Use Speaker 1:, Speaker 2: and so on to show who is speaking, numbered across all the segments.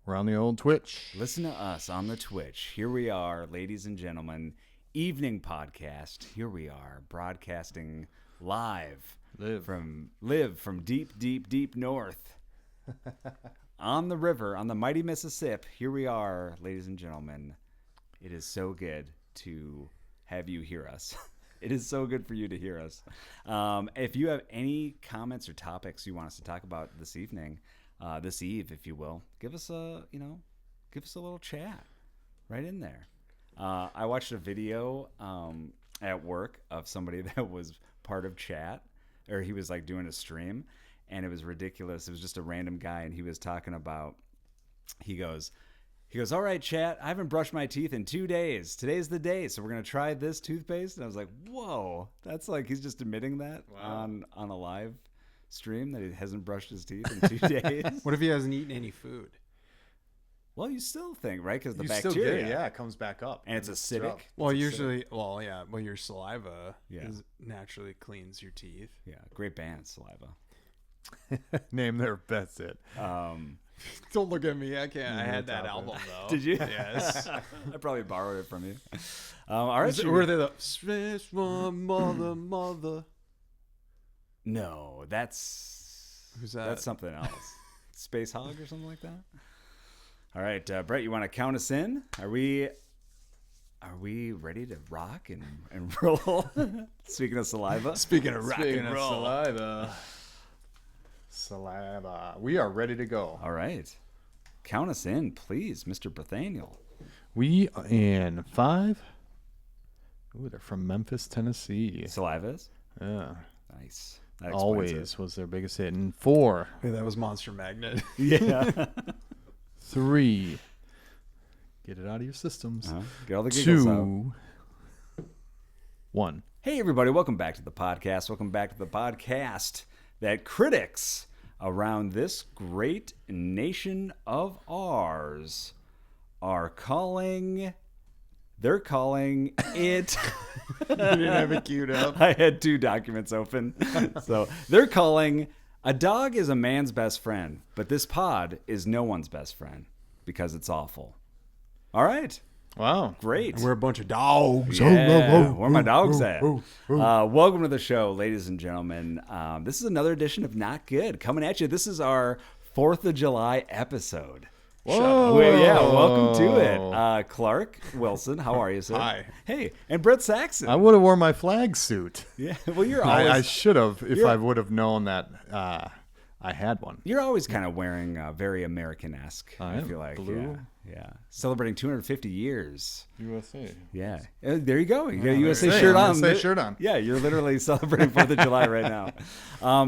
Speaker 1: We're on the old Twitch.
Speaker 2: Listen to us on the Twitch. Here we are, ladies and gentlemen. Evening podcast. Here we are, broadcasting live from deep, deep, deep north. On the river, on the mighty Mississippi. Here we are, ladies and gentlemen. It is so good to have you hear us. It is so good for you to hear us. If you have any comments or topics you want us to talk about this evening, this eve, if you will, give us a little chat right in there. I watched a video at work of somebody that was part of chat, or he was like doing a stream, and it was ridiculous. It was just a random guy, and he was talking about, he goes, all right, chat, I haven't brushed my teeth in 2 days. Today's the day, so we're going to try this toothpaste. And I was like, whoa, that's like, he's just admitting that on a live stream that he hasn't brushed his teeth in 2 days.
Speaker 3: What if he hasn't eaten any food?
Speaker 2: Well, you still think, right? Because the
Speaker 1: Still
Speaker 2: bacteria.
Speaker 1: get it, yeah, it comes back up.
Speaker 2: And it's acidic.
Speaker 3: Well, usually, your saliva naturally cleans your teeth.
Speaker 2: Yeah, great band, Saliva.
Speaker 1: Name their best hit.
Speaker 3: Don't look at me. I can't. I had that album, though.
Speaker 2: Did you?
Speaker 3: Yes.
Speaker 2: I probably borrowed it from you. All right.
Speaker 3: Were they the Space Mother?
Speaker 2: No, that's...
Speaker 3: Who's that?
Speaker 2: That's something else. Space Hog or something like that? All right, Brett, you want to count us in? Are we ready to rock and roll? Speaking of saliva.
Speaker 3: Speaking of rock and roll.
Speaker 1: Saliva. We are ready to go.
Speaker 2: All right. Count us in, please, Mr. Berthaniel.
Speaker 1: We are in 5. Ooh, they're from Memphis, Tennessee.
Speaker 2: Salivas?
Speaker 1: Yeah.
Speaker 2: Nice. That explains
Speaker 1: Always was their biggest hit. And 4.
Speaker 3: Hey, that was Monster Magnet.
Speaker 2: Yeah.
Speaker 1: 3. Get it out of your systems.
Speaker 2: Get all the giggles out.
Speaker 1: 2. 1.
Speaker 2: Hey, everybody. Welcome back to the podcast. Welcome back to the podcast that critics around this great nation of ours are calling... They're calling it...
Speaker 3: You didn't have it queued up.
Speaker 2: I had 2 documents open. So they're calling... A dog is a man's best friend, but this pod is no one's best friend because it's awful. All right.
Speaker 1: Wow.
Speaker 2: Great.
Speaker 3: We're a bunch of dogs.
Speaker 2: Yeah. Where my dogs at? Welcome to the show, ladies and gentlemen. This is another edition of Not Good coming at you. This is our 4th of July episode.
Speaker 1: Whoa.
Speaker 2: Well, yeah, welcome to it. Clark Wilson, how are you, sir?
Speaker 3: Hi.
Speaker 2: Hey, and Brett Saxon.
Speaker 1: I would have worn my flag suit.
Speaker 2: Yeah, well, you're always...
Speaker 1: I should have if I would have known that I had one.
Speaker 2: You're always kind of wearing very American-esque, I feel like.
Speaker 1: Blue.
Speaker 2: Yeah. Celebrating 250 years.
Speaker 1: USA.
Speaker 2: Yeah. There you go. You got a USA shirt on.
Speaker 1: USA shirt on.
Speaker 2: Yeah, you're literally celebrating 4th of July right now.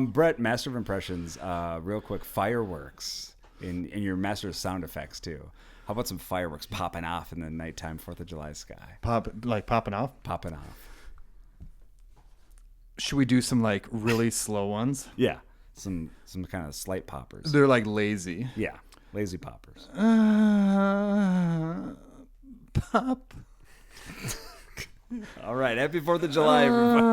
Speaker 2: Brett, master of impressions, real quick, fireworks in your master of sound effects, too. How about some fireworks popping off in the nighttime 4th of July sky?
Speaker 1: Popping off?
Speaker 2: Popping off.
Speaker 1: Should we do some like really slow ones?
Speaker 2: Yeah. Some kind of slight poppers.
Speaker 1: They're like lazy.
Speaker 2: Yeah. Lazy poppers.
Speaker 1: Pop.
Speaker 2: All right. Happy 4th of July, everybody.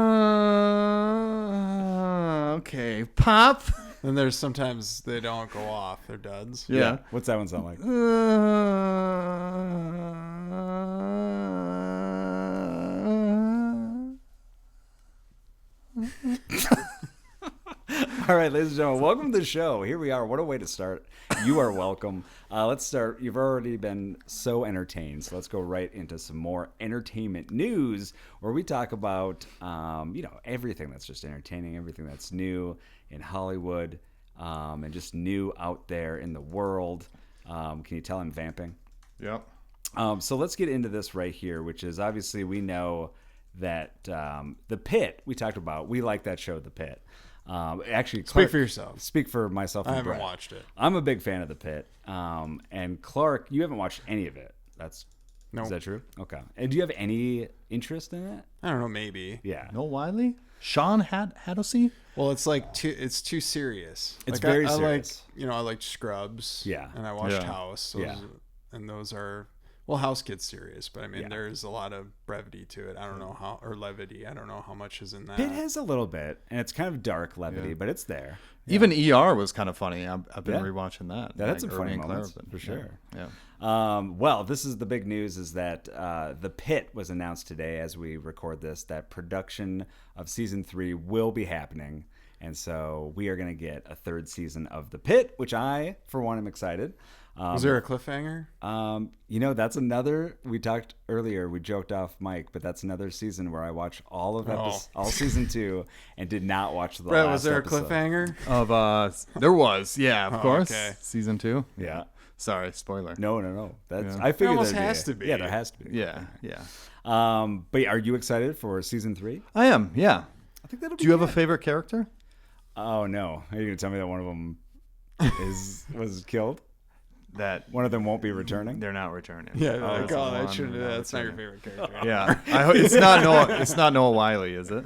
Speaker 1: Okay. Pop.
Speaker 3: And there's sometimes they don't go off. They're duds.
Speaker 1: Yeah.
Speaker 2: What's that one sound like? All right, ladies and gentlemen, welcome to the show. Here we are. What a way to start. You are welcome. Let's start. You've already been so entertained, so let's go right into some more entertainment news where we talk about, everything that's just entertaining, everything that's new in Hollywood, and just new out there in the world. Can you tell I'm vamping?
Speaker 1: Yep.
Speaker 2: So let's get into this right here, which is obviously we know that The Pit, we talked about, we like that show, The Pit. Actually, Clark,
Speaker 3: Speak for yourself.
Speaker 2: Speak for myself. And
Speaker 3: I haven't
Speaker 2: Brett.
Speaker 3: watched it.
Speaker 2: I'm a big fan of The Pit. And Clark, you haven't watched any of it.
Speaker 3: Nope.
Speaker 2: Is that true? Okay. And do you have any interest in it?
Speaker 3: I don't know. Maybe.
Speaker 2: Yeah.
Speaker 1: Noel Wiley? Sean Haddosy?
Speaker 3: Well, it's like it's too serious.
Speaker 2: It's
Speaker 3: like,
Speaker 2: very
Speaker 3: I
Speaker 2: serious.
Speaker 3: I liked Scrubs.
Speaker 2: Yeah.
Speaker 3: And I watched
Speaker 1: Yeah.
Speaker 3: House.
Speaker 2: Yeah.
Speaker 3: And those are Well, House gets serious, but I mean,
Speaker 2: Yeah.
Speaker 3: there's a lot of brevity to it. I don't know how, or levity. I don't know how much is in that.
Speaker 2: It has a little bit, and it's kind of dark levity, but it's there.
Speaker 1: Even ER was kind of funny. I've been
Speaker 2: Yeah.
Speaker 1: rewatching that.
Speaker 2: That had some
Speaker 1: Irving
Speaker 2: funny
Speaker 1: and Claire
Speaker 2: moments,
Speaker 1: have been-
Speaker 2: for sure.
Speaker 1: Yeah.
Speaker 2: Well, this is the big news is that The Pit was announced today as we record this, that production of season 3 will be happening. And so we are going to get a 3rd season of The Pit, which I, for one, am excited.
Speaker 3: Was there a cliffhanger?
Speaker 2: That's another, we talked earlier, we joked off Mike, but that's another season where I watched all of all season 2 and did not watch the
Speaker 3: Brett,
Speaker 2: last
Speaker 3: was there
Speaker 2: episode.
Speaker 3: a cliffhanger?
Speaker 1: Of there was, yeah, of course.
Speaker 3: okay.
Speaker 1: Season 2.
Speaker 2: Yeah.
Speaker 1: Sorry, spoiler.
Speaker 2: No. That's
Speaker 1: Yeah.
Speaker 2: I figured
Speaker 3: almost
Speaker 2: there'd
Speaker 3: has to be.
Speaker 2: Yeah, there has to be.
Speaker 1: Yeah.
Speaker 2: But are you excited for season 3?
Speaker 1: I am. Yeah.
Speaker 2: I think that'll be
Speaker 1: Do you have a
Speaker 2: good.
Speaker 1: favorite character?
Speaker 2: Oh no! Are you gonna tell me that one of them was killed?
Speaker 1: That
Speaker 2: One of them won't be returning.
Speaker 1: they're not returning.
Speaker 3: Yeah,
Speaker 1: Oh,
Speaker 3: like,
Speaker 1: it's
Speaker 3: oh,
Speaker 1: the
Speaker 3: that
Speaker 1: one
Speaker 3: shouldn't.
Speaker 1: not
Speaker 3: That's not your
Speaker 1: returning.
Speaker 3: favorite character.
Speaker 1: Yeah, it's not Noah Wiley, is it?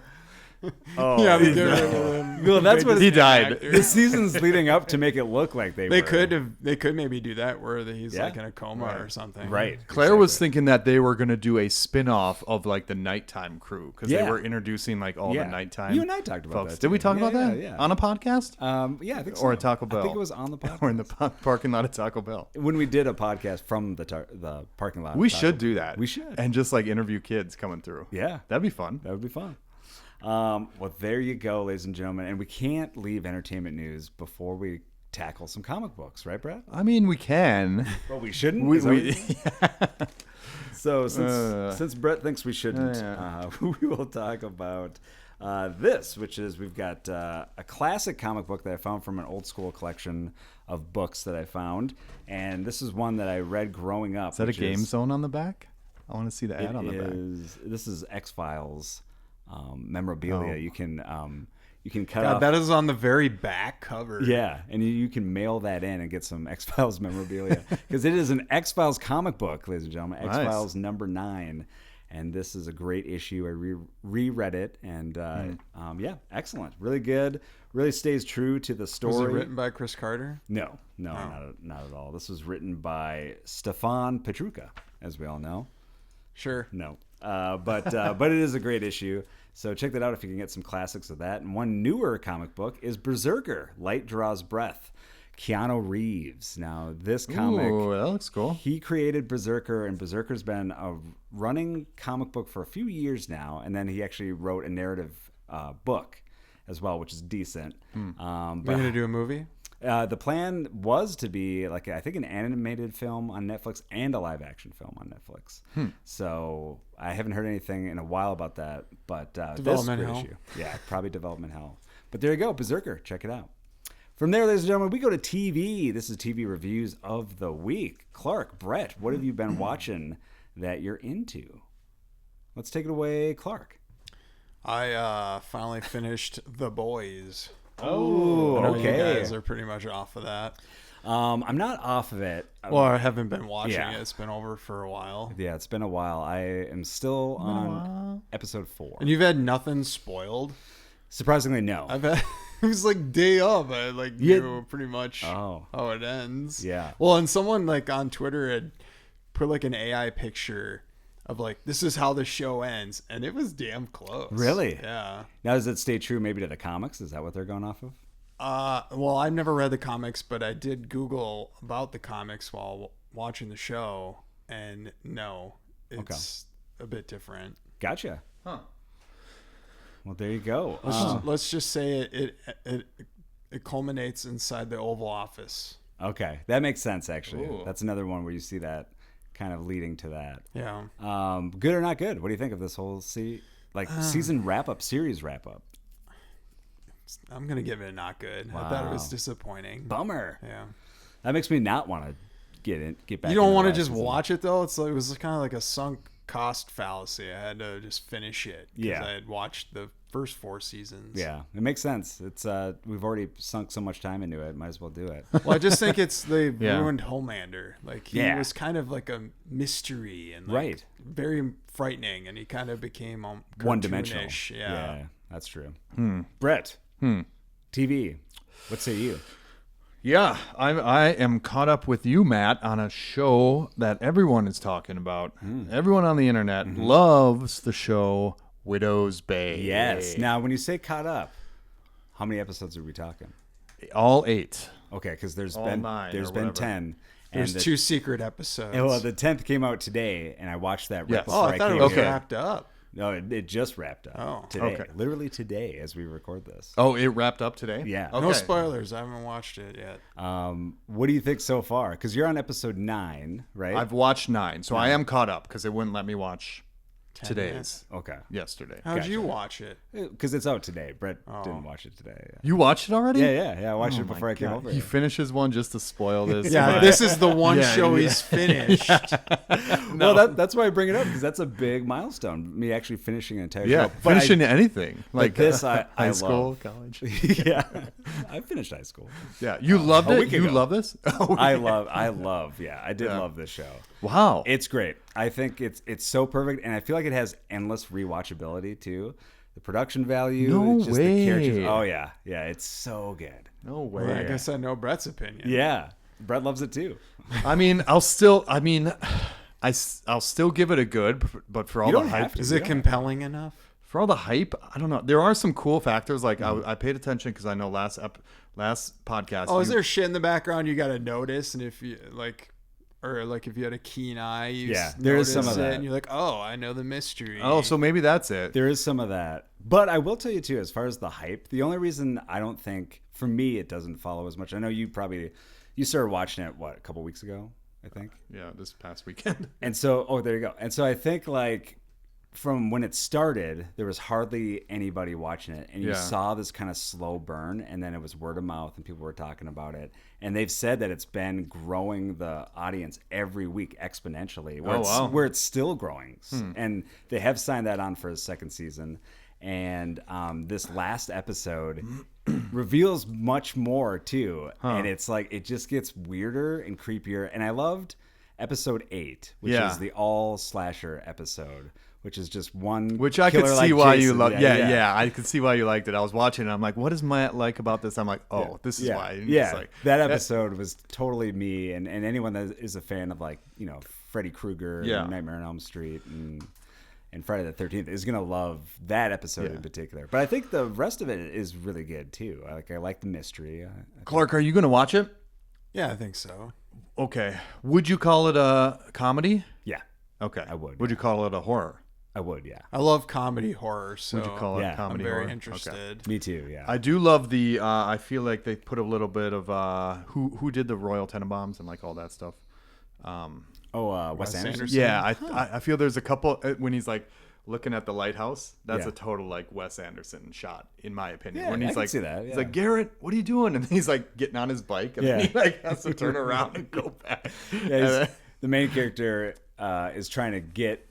Speaker 2: Oh,
Speaker 3: Yeah, they
Speaker 2: no.
Speaker 3: get rid of him.
Speaker 2: Well, that's what
Speaker 1: He died.
Speaker 2: The season's leading up to make it look like they
Speaker 3: They
Speaker 2: were.
Speaker 3: could maybe do that where he's
Speaker 2: Yeah.
Speaker 3: like in a coma
Speaker 2: Right.
Speaker 3: or something.
Speaker 2: Right.
Speaker 1: Claire was
Speaker 2: Exactly.
Speaker 1: thinking that they were going to do a spin-off of like the nighttime crew because
Speaker 2: Yeah.
Speaker 1: they were introducing like all
Speaker 2: Yeah.
Speaker 1: the nighttime.
Speaker 2: You and I talked about
Speaker 1: folks.
Speaker 2: that,
Speaker 1: Did we
Speaker 2: too.
Speaker 1: talk
Speaker 2: Yeah,
Speaker 1: about that
Speaker 2: yeah.
Speaker 1: on a podcast
Speaker 2: Yeah, I think so.
Speaker 1: or a Taco Bell?
Speaker 2: I think it was on the podcast.
Speaker 1: or in the parking lot of Taco Bell.
Speaker 2: When we did a podcast from the parking lot. of
Speaker 1: We
Speaker 2: Taco
Speaker 1: should
Speaker 2: Bell.
Speaker 1: do that.
Speaker 2: We should.
Speaker 1: and just like interview kids coming through.
Speaker 2: Yeah.
Speaker 1: That'd be fun.
Speaker 2: That would be fun. Well, there you go, ladies and gentlemen. And we can't leave entertainment news before we tackle some comic books, right, Brad?
Speaker 1: I mean, we can.
Speaker 2: Well, we shouldn't.
Speaker 1: we,
Speaker 2: Is that what
Speaker 1: we,
Speaker 2: you- So since Brett thinks we shouldn't,
Speaker 1: Yeah.
Speaker 2: we will talk about this, which is we've got a classic comic book that I found from an old school collection of books that I found, and this is one that I read growing up.
Speaker 1: is that a
Speaker 2: which
Speaker 1: game zone on the back? I want to see the ad on the back.
Speaker 2: This is X-Files memorabilia.
Speaker 1: Oh.
Speaker 2: You can cut
Speaker 3: God,
Speaker 2: off.
Speaker 3: that is on the very back cover.
Speaker 2: Yeah, and you can mail that in and get some X-Files memorabilia because it is an X-Files comic book, ladies and gentlemen.
Speaker 1: Nice.
Speaker 2: X-Files number 9, and this is a great issue. I reread it, and yeah, excellent, really good. Really stays true to the story.
Speaker 3: Was it written by Chris Carter?
Speaker 2: No, not at all. This was written by Stefan Petrucca, as we all know.
Speaker 3: Sure.
Speaker 2: No, but it is a great issue. So check that out if you can get some classics of that. And one newer comic book is Berserker: Light Draws Breath. Keanu Reeves. Now this comic,
Speaker 1: Ooh, that looks cool.
Speaker 2: he created Berserker, and Berserker's been a running comic book for a few years now. And then he actually wrote a narrative book as well, which is decent.
Speaker 3: Are you gonna do a movie?
Speaker 2: The plan was to be like I think an animated film on Netflix and a live action film on Netflix. So I haven't heard anything in a while about that, but
Speaker 3: Development
Speaker 2: this
Speaker 3: hell.
Speaker 2: issue, yeah, probably development hell. But there you go, Berserker. Check it out. From there, ladies and gentlemen, we go to TV. This is TV reviews of the week. Clark, Brett, what have you been watching that you're into? Let's take it away, Clark.
Speaker 3: I finally finished The Boys.
Speaker 2: Oh,
Speaker 3: I know
Speaker 2: okay.
Speaker 3: You guys are pretty much off of that.
Speaker 2: I'm not off of it.
Speaker 3: Well, I haven't been watching
Speaker 2: Yeah.
Speaker 3: it. It's been over for a while.
Speaker 2: Yeah, it's been a while. I am still on episode 4.
Speaker 3: And you've had nothing spoiled.
Speaker 2: Surprisingly, no.
Speaker 3: I've had it was like day of. I knew pretty much
Speaker 2: Oh.
Speaker 3: how it ends.
Speaker 2: Yeah.
Speaker 3: Well, and someone like on Twitter had put like an AI picture of like this is how the show ends, and it was damn close.
Speaker 2: Really?
Speaker 3: Yeah.
Speaker 2: Now, does it stay true maybe to the comics? Is that what they're going off of?
Speaker 3: Well, I've never read the comics, but I did Google about the comics while watching the show, and no, it's a bit different.
Speaker 2: Gotcha.
Speaker 1: Huh.
Speaker 2: Well, there you go.
Speaker 3: Let's just say it culminates inside the Oval Office.
Speaker 2: Okay, that makes sense, actually.
Speaker 1: Ooh.
Speaker 2: That's another one where you see that kind of leading to that.
Speaker 3: Yeah.
Speaker 2: Good or not good? What do you think of this whole season wrap-up, series wrap-up?
Speaker 3: I'm gonna give it a not good. I thought it was disappointing.
Speaker 2: Bummer.
Speaker 3: Yeah.
Speaker 2: That makes me not want to get back.
Speaker 3: You don't
Speaker 2: into
Speaker 3: want to
Speaker 2: last
Speaker 3: just
Speaker 2: season.
Speaker 3: watch it though. It was kind of like a sunk cost fallacy. I had to just finish it because
Speaker 2: Yeah.
Speaker 3: I had watched the first 4 seasons.
Speaker 2: Yeah, it makes sense. It's we've already sunk so much time into it. Might as well do it.
Speaker 3: Well, I just think they
Speaker 1: Yeah.
Speaker 3: ruined Homelander. Like he
Speaker 2: Yeah.
Speaker 3: was kind of like a mystery and like
Speaker 2: Right.
Speaker 3: very frightening, and he kind of became
Speaker 2: One-dimensional.
Speaker 3: cartoonish. Yeah.
Speaker 2: That's true. Brett, TV. What say you?
Speaker 1: Yeah, I am caught up with you, Matt, on a show that everyone is talking about. Everyone on the internet loves the show Widow's Bay.
Speaker 2: Yes. Now, when you say caught up, how many episodes are we talking?
Speaker 1: All 8.
Speaker 2: Okay, because there's
Speaker 1: All
Speaker 2: been
Speaker 1: 9
Speaker 2: there's
Speaker 1: or
Speaker 2: been
Speaker 1: whatever.
Speaker 2: 10.
Speaker 3: There's
Speaker 2: and
Speaker 3: 2 secret episodes.
Speaker 2: Well, the 10th came out today, and I watched that right
Speaker 1: Yes.
Speaker 2: before
Speaker 3: I thought it
Speaker 2: came
Speaker 3: was
Speaker 2: here.
Speaker 3: wrapped up.
Speaker 2: No, it just wrapped up
Speaker 3: Oh.
Speaker 2: today.
Speaker 1: Okay.
Speaker 2: Literally today as we record this.
Speaker 1: Oh, it wrapped up today?
Speaker 2: Yeah.
Speaker 1: Okay.
Speaker 3: No spoilers. I haven't watched it yet.
Speaker 2: What do you think so far? Because you're on episode 9, right?
Speaker 1: I've watched 9, so I am caught up because it wouldn't let me watch
Speaker 3: 10
Speaker 1: today's
Speaker 3: minutes.
Speaker 2: Okay.
Speaker 1: yesterday.
Speaker 3: How'd
Speaker 2: Gotcha.
Speaker 3: you watch it?
Speaker 2: Because it's out today. Brett didn't watch it today.
Speaker 1: You watched it already?
Speaker 2: Yeah. I watched
Speaker 1: Oh
Speaker 2: it
Speaker 1: my
Speaker 2: before I came
Speaker 1: God.
Speaker 2: over
Speaker 1: He
Speaker 2: here.
Speaker 1: finishes one just to spoil this.
Speaker 3: Yeah, this is the one
Speaker 1: Yeah,
Speaker 3: show
Speaker 1: yeah.
Speaker 3: he's finished.
Speaker 2: Well, that's why I bring it up, because that's a big milestone. Me actually finishing an entire
Speaker 1: Yeah,
Speaker 2: show. But
Speaker 1: finishing anything. Like
Speaker 2: this I
Speaker 1: high
Speaker 2: love.
Speaker 1: school, college.
Speaker 2: yeah. I finished high school.
Speaker 1: Yeah, you loved
Speaker 2: a
Speaker 1: it?
Speaker 2: week
Speaker 1: You
Speaker 2: ago.
Speaker 1: love this? Oh,
Speaker 2: I did
Speaker 1: Yeah.
Speaker 2: love this show.
Speaker 1: wow.
Speaker 2: It's great. I think it's so perfect, and I feel like it has endless rewatchability too. The production value,
Speaker 1: No
Speaker 2: just the characters.
Speaker 1: way.
Speaker 2: Oh yeah, it's so good.
Speaker 1: No way.
Speaker 3: Well, I guess I know Brett's opinion.
Speaker 2: Yeah, Brett loves it too.
Speaker 1: I'll still give it a good, but for all
Speaker 2: You
Speaker 1: the
Speaker 2: don't have
Speaker 1: hype,
Speaker 2: to.
Speaker 3: Is it compelling enough?
Speaker 1: for all the hype, I don't know. There are some cool factors. Like I paid attention because I know last podcast.
Speaker 3: Oh, is
Speaker 1: you-
Speaker 3: there shit in the background you got to notice? And if you if you had a keen eye, you
Speaker 2: there is some
Speaker 3: notice
Speaker 2: of
Speaker 3: it,
Speaker 2: that.
Speaker 3: and you're like, oh, I know the mystery.
Speaker 1: Oh, so maybe that's it.
Speaker 2: There is some of that, but I will tell you too, as far as the hype, the only reason I don't think, for me, it doesn't follow as much. I know you started watching it a couple weeks ago, I think.
Speaker 1: Yeah, this past weekend.
Speaker 2: And so, there you go. And so I think like from when it started, there was hardly anybody watching it, and you
Speaker 1: Yeah.
Speaker 2: saw this kind of slow burn, and then it was word of mouth, and people were talking about it. And they've said that it's been growing the audience every week exponentially, where it's still growing. And they have signed that on for a second season. And this last episode reveals much more too, and it's like it just gets weirder and creepier. And I loved episode 8, which
Speaker 1: Yeah.
Speaker 2: is the all slasher episode, which is just one.
Speaker 1: Which I could
Speaker 2: killer
Speaker 1: see
Speaker 2: like
Speaker 1: why you
Speaker 2: Jason.
Speaker 1: love. Yeah, I could see why you liked it. I was watching it. I'm like, what does Matt like about this? I'm like, oh, this is why. And
Speaker 2: Yeah,
Speaker 1: it's like,
Speaker 2: that episode was totally me, and anyone that is a fan of Freddy Krueger,
Speaker 1: Yeah.
Speaker 2: and Nightmare on Elm Street, and Friday the 13th is gonna love that episode in particular. But I think the rest of it is really good too. I like the mystery.
Speaker 1: Clark, are you going to watch it?
Speaker 3: Yeah, I think so.
Speaker 1: Okay. Would you call it a comedy?
Speaker 2: Yeah,
Speaker 1: Okay.
Speaker 2: I would,
Speaker 1: Would you call it a horror?
Speaker 2: I would. Yeah,
Speaker 3: I love comedy horror, so
Speaker 1: Would you call it
Speaker 2: yeah,
Speaker 3: I'm
Speaker 1: comedy
Speaker 3: very
Speaker 1: horror?
Speaker 3: interested.
Speaker 1: Okay.
Speaker 2: me too. Yeah,
Speaker 1: I do love the. I feel like they put a little bit of who did the Royal Tenenbaums and like all that stuff.
Speaker 2: Wes Anderson.
Speaker 3: Anderson.
Speaker 1: Yeah, I feel there's a couple when he's like looking at the lighthouse. That's
Speaker 2: Yeah.
Speaker 1: a total like Wes Anderson shot, in my opinion.
Speaker 2: Yeah,
Speaker 1: when
Speaker 2: I
Speaker 1: he's
Speaker 2: can
Speaker 1: like,
Speaker 2: see that,
Speaker 1: he's
Speaker 2: yeah.
Speaker 1: like, Garrett, what are you doing? And he's like getting on his bike, and then
Speaker 2: Yeah.
Speaker 1: he like has to turn around and go back.
Speaker 2: Yeah, the main character is trying to get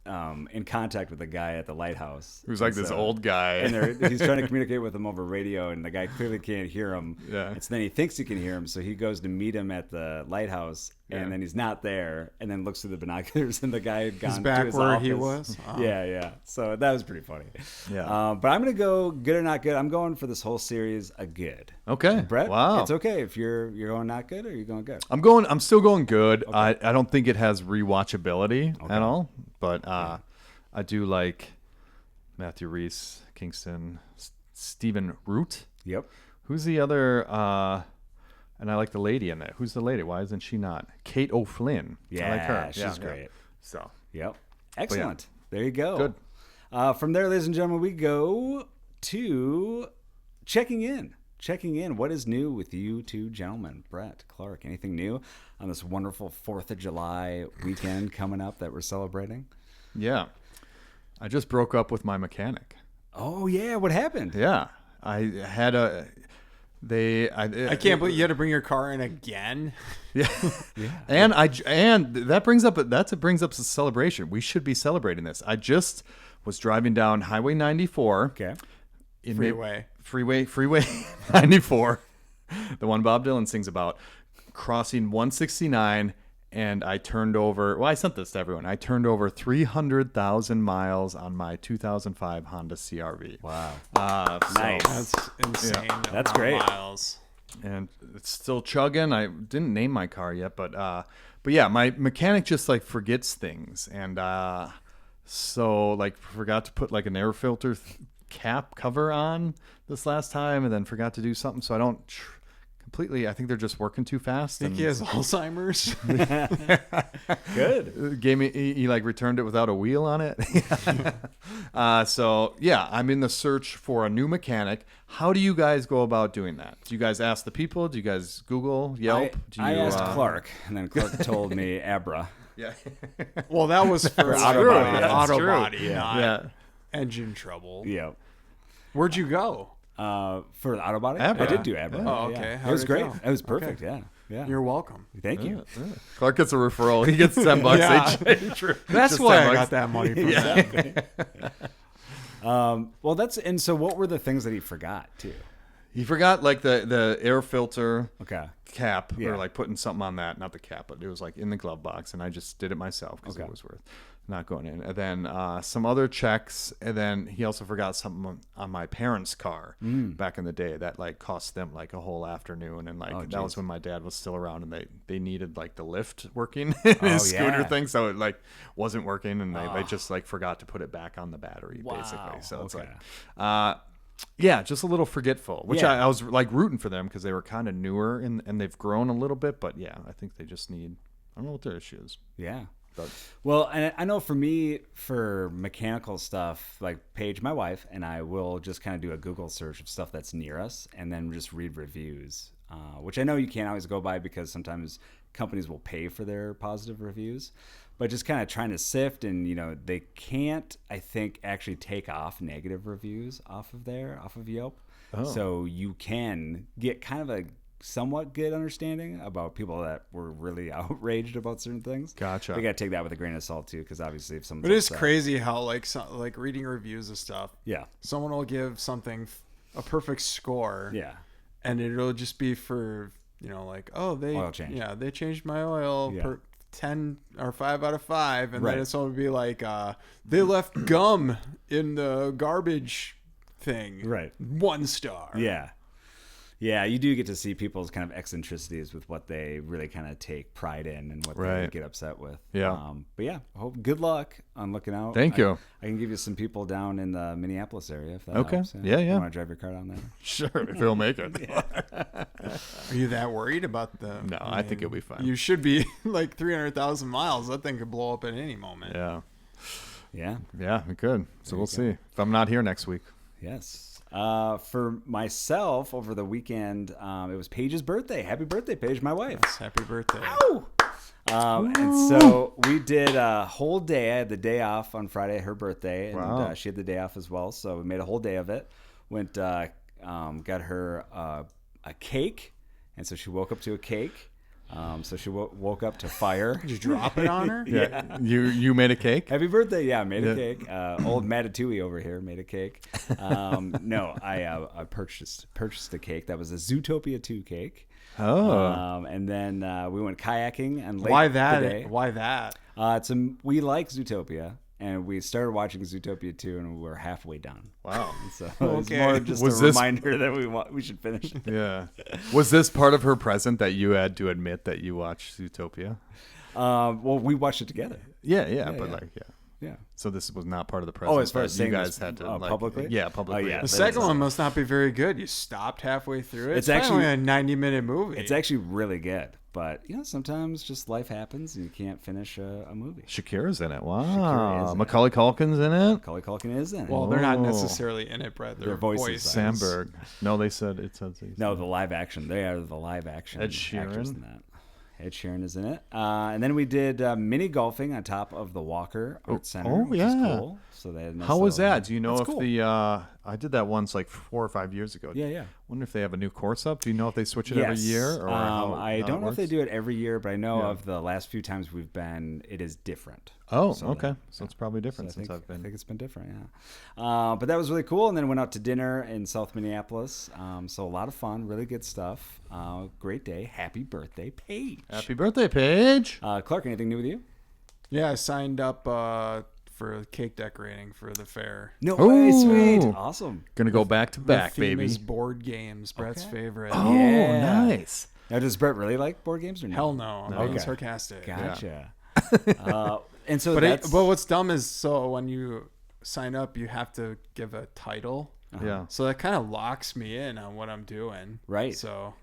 Speaker 2: in contact with the guy at the lighthouse.
Speaker 1: Who's like
Speaker 2: And
Speaker 1: this
Speaker 2: so-
Speaker 1: old guy.
Speaker 2: and he's trying to communicate with him over radio, and the guy clearly can't hear him.
Speaker 1: Yeah.
Speaker 2: And so then he thinks he can hear him, so he goes to meet him at the lighthouse,
Speaker 1: Yeah.
Speaker 2: and then he's not there, and then looks through the binoculars, and the guy had gone
Speaker 3: He's
Speaker 2: to
Speaker 3: back
Speaker 2: his
Speaker 3: where
Speaker 2: office.
Speaker 3: he was. Oh.
Speaker 2: Yeah. So that was pretty funny.
Speaker 1: Yeah.
Speaker 2: But I'm gonna go good or not good. I'm going for this whole series a good.
Speaker 1: Okay.
Speaker 2: Brett,
Speaker 1: Wow.
Speaker 2: it's okay if you're going not good, or you're going good.
Speaker 1: I'm still going good. I don't think it has rewatchability at all, but I do like Matthew Rhys, Kingston, Stephen Root.
Speaker 2: Yep.
Speaker 1: Who's the other? And I like the lady in that. Who's the lady? Why isn't she not? Kate O'Flynn.
Speaker 2: Yeah,
Speaker 1: I like her.
Speaker 2: she's great.
Speaker 1: So
Speaker 2: Yep. Excellent. There you go.
Speaker 1: Good.
Speaker 2: From there, ladies and gentlemen, we go to checking in. Checking in. What is new with you two gentlemen? Brett, Clark, anything new on this wonderful 4th of July weekend coming up that we're celebrating?
Speaker 1: yeah, I just broke up with my mechanic.
Speaker 2: Oh, yeah. What happened?
Speaker 1: Yeah, I had a.
Speaker 3: I can't believe you had to bring your car in again.
Speaker 1: Yeah. And that brings up a celebration. We should be celebrating this. I just was driving down Highway 94.
Speaker 2: Okay.
Speaker 1: Freeway 94, the one Bob Dylan sings about, crossing 169, and I turned over. Well, I sent this to everyone. I turned over 300,000 miles on my 2005 Honda CRV.
Speaker 2: Wow.
Speaker 1: So,
Speaker 2: Nice.
Speaker 3: That's insane.
Speaker 2: That's
Speaker 3: amount of
Speaker 2: great.
Speaker 3: Miles.
Speaker 1: and it's still chugging. I didn't name my car yet, but yeah, my mechanic just like forgets things, and so like forgot to put like an air filter cap cover on this last time, and then forgot to do something, so I don't completely. I think they're just working too fast.
Speaker 3: Think he has Alzheimer's?
Speaker 2: Good.
Speaker 1: Gave me. He like returned it without a wheel on it. So yeah, I'm in the search for a new mechanic. How do you guys go about doing that? Do you guys ask the people? Do you guys Google, Yelp?
Speaker 2: I asked Clark, and then Clark told me Abra.
Speaker 1: Yeah.
Speaker 3: Well, that was for
Speaker 2: auto body, yeah.
Speaker 3: auto
Speaker 1: True.
Speaker 3: body,
Speaker 2: Yeah.
Speaker 3: not
Speaker 1: Yeah.
Speaker 3: engine trouble.
Speaker 2: Yeah.
Speaker 3: Where'd you go?
Speaker 2: For the auto body?
Speaker 1: Abra.
Speaker 2: I did do Abra.
Speaker 1: Yeah.
Speaker 3: Oh,
Speaker 2: Yeah.
Speaker 3: okay.
Speaker 2: It
Speaker 3: How
Speaker 2: was
Speaker 3: did it
Speaker 2: great.
Speaker 3: go?
Speaker 2: It was perfect.
Speaker 3: Okay.
Speaker 2: Yeah.
Speaker 3: You're welcome.
Speaker 2: Thank you.
Speaker 1: Clark gets a referral. He gets $10.
Speaker 3: Yeah.
Speaker 1: They change.
Speaker 3: That's
Speaker 1: Just
Speaker 3: why
Speaker 1: $10.
Speaker 3: I got that money from them.
Speaker 2: Well, so what were the things that he forgot too?
Speaker 1: He forgot like the air filter
Speaker 2: Okay.
Speaker 1: cap,
Speaker 2: Yeah.
Speaker 1: or like putting something on that. Not the cap, but it was like in the glove box, and I just did it myself because
Speaker 2: Okay.
Speaker 1: it was worth not going in. And then some other checks, and then he also forgot something on my parents' car back in the day that like cost them like a whole afternoon, and like that was
Speaker 2: geez.
Speaker 1: when my dad was still around, and they needed like the lift working in his scooter
Speaker 2: yeah.
Speaker 1: thing, so it like wasn't working, and they just like forgot to put it back on the battery basically. So it's
Speaker 2: Okay.
Speaker 1: like yeah, just a little forgetful, which
Speaker 2: Yeah.
Speaker 1: I was like rooting for them because they were kind of newer and they've grown a little bit. But yeah, I think they just need, I don't know what their issue is.
Speaker 2: Yeah.
Speaker 1: But
Speaker 2: Well, and I know for me, for mechanical stuff, like Paige, my wife, and I will just kind of do a Google search of stuff that's near us and then just read reviews, which I know you can't always go by because sometimes companies will pay for their positive reviews. But just kind of trying to sift, and they can't, I think, actually take off negative reviews off of Yelp.
Speaker 1: Oh.
Speaker 2: So you can get kind of a somewhat good understanding about people that were really outraged about certain things.
Speaker 1: Gotcha.
Speaker 2: We got to take that with a grain of salt too, because obviously if someone's
Speaker 3: But it's
Speaker 2: upset-
Speaker 3: crazy how like reading reviews of stuff.
Speaker 2: Yeah,
Speaker 3: Someone will give something a perfect score.
Speaker 2: yeah,
Speaker 3: And it'll just be for like, oh, they
Speaker 2: Oil change.
Speaker 3: Yeah, they changed my oil
Speaker 2: Yeah.
Speaker 3: per 10 or 5 out of 5, and
Speaker 2: Right.
Speaker 3: then it's going to be like they left gum in the garbage thing.
Speaker 2: Right.
Speaker 3: 1 star.
Speaker 2: yeah. Yeah, you do get to see people's kind of eccentricities with what they really kind of take pride in and what they
Speaker 1: Right.
Speaker 2: get upset with.
Speaker 1: Yeah.
Speaker 2: But yeah, good luck on looking out.
Speaker 1: Thank you.
Speaker 2: I can give you some people down in the Minneapolis area if that
Speaker 1: Okay.
Speaker 2: helps.
Speaker 1: Yeah, yeah.
Speaker 2: You want to drive your car down there?
Speaker 1: sure, if he'll make it.
Speaker 3: Are you that worried about the?
Speaker 1: No, I think it'll be fine.
Speaker 3: You should be like 300,000 miles. That thing could blow up at any moment.
Speaker 1: Yeah.
Speaker 2: Yeah.
Speaker 1: Yeah, we could. So we'll see if I'm not here next week.
Speaker 2: Yes. For myself, over the weekend, it was Paige's birthday. Happy birthday, Paige, my wife.
Speaker 3: Yes, happy birthday.
Speaker 2: And so we did a whole day. I had the day off on Friday, her birthday, and
Speaker 1: Wow.
Speaker 2: she had the day off as well. So we made a whole day of it. Went, got her a cake, and so she woke up to a cake. So she woke up to fire.
Speaker 3: Did you drop it on her?
Speaker 1: Yeah. You made a cake?
Speaker 2: Happy birthday! Yeah, I made a
Speaker 1: Yeah.
Speaker 2: cake. Old Matatui over here made a cake. No, I purchased a cake that was a Zootopia 2 cake.
Speaker 1: Oh.
Speaker 2: And then we went kayaking and late
Speaker 3: Why
Speaker 2: today.
Speaker 3: that? Why that?
Speaker 2: We like Zootopia, and we started watching Zootopia 2, and we were halfway done.
Speaker 1: Wow.
Speaker 2: So it was
Speaker 3: Okay.
Speaker 2: more just
Speaker 1: Was
Speaker 2: a
Speaker 1: this-
Speaker 2: reminder that we should finish.
Speaker 1: Yeah. Was this part of her present that you had to admit that you watched Zootopia?
Speaker 2: Well, we watched it together.
Speaker 1: Yeah, but
Speaker 2: yeah.
Speaker 1: like, yeah.
Speaker 2: Yeah.
Speaker 1: So this was not part of the present.
Speaker 2: Oh, as far as
Speaker 1: you
Speaker 2: saying
Speaker 1: guys
Speaker 2: this,
Speaker 1: had to like,
Speaker 2: publicly?
Speaker 1: Yeah, publicly.
Speaker 2: Oh, yeah.
Speaker 3: The
Speaker 2: That
Speaker 3: second
Speaker 2: is-
Speaker 3: one must not be very good. You stopped halfway through it.
Speaker 2: It's
Speaker 3: It's
Speaker 2: actually-
Speaker 3: only a 90-minute movie.
Speaker 2: It's actually really good, but sometimes just life happens and you can't finish a movie.
Speaker 1: Shakira's in it.
Speaker 2: Shakira is
Speaker 1: Wow.
Speaker 2: in
Speaker 1: Macaulay Culkin's in it.
Speaker 2: Macaulay Culkin is in it.
Speaker 3: well, they're not
Speaker 1: Oh.
Speaker 3: necessarily in it, Brett.
Speaker 2: Their
Speaker 3: Their
Speaker 2: voices
Speaker 3: voices.
Speaker 1: Sandberg. No, they said it says he's
Speaker 2: No, the live action. They are the live action
Speaker 1: Ed
Speaker 2: actors
Speaker 1: Sheeran?
Speaker 2: in that. Ed Sheeran is in it. And then we did mini golfing on top of the Walker Art Center, which is
Speaker 1: yeah.
Speaker 2: cool. So they had a nice
Speaker 1: How was
Speaker 2: little-
Speaker 1: that? Do you know
Speaker 2: It's
Speaker 1: if
Speaker 2: cool.
Speaker 1: the I did that once like 4 or 5 years ago.
Speaker 2: Yeah.
Speaker 1: Wonder if they have a new course up. Do you know if they switch it every
Speaker 2: Yes.
Speaker 1: year or how,
Speaker 2: I
Speaker 1: how
Speaker 2: don't
Speaker 1: it
Speaker 2: know if they
Speaker 1: works?
Speaker 2: do it every year, but I know
Speaker 1: Yeah.
Speaker 2: of the last few times we've been, it is different.
Speaker 1: Oh,
Speaker 2: So
Speaker 1: okay.
Speaker 2: that-
Speaker 1: So it's probably
Speaker 2: So
Speaker 1: different
Speaker 2: I
Speaker 1: since
Speaker 2: think,
Speaker 1: I've been.
Speaker 2: I think it's been different, yeah. But that was really cool. And then went out to dinner in South Minneapolis. So a lot of fun, really good stuff. Great day. Happy birthday, Paige.
Speaker 1: Happy birthday, Paige.
Speaker 2: Clark, anything new with you?
Speaker 3: Yeah, I signed up for for cake decorating for the fair.
Speaker 2: No way, sweet.
Speaker 1: Ooh.
Speaker 2: Awesome.
Speaker 1: Gonna go back to back,
Speaker 3: The theme
Speaker 1: baby.
Speaker 3: is board games. Brett's favorite.
Speaker 1: Oh,
Speaker 2: Yeah.
Speaker 1: nice.
Speaker 2: Now, does Brett really like board games or no?
Speaker 3: Hell no. I'm being
Speaker 2: Okay.
Speaker 3: sarcastic.
Speaker 2: Gotcha. And so
Speaker 3: But what's dumb is so when you sign up, you have to give a title.
Speaker 1: Yeah.
Speaker 3: So that kind of locks me in on what I'm doing.
Speaker 2: Right.
Speaker 3: So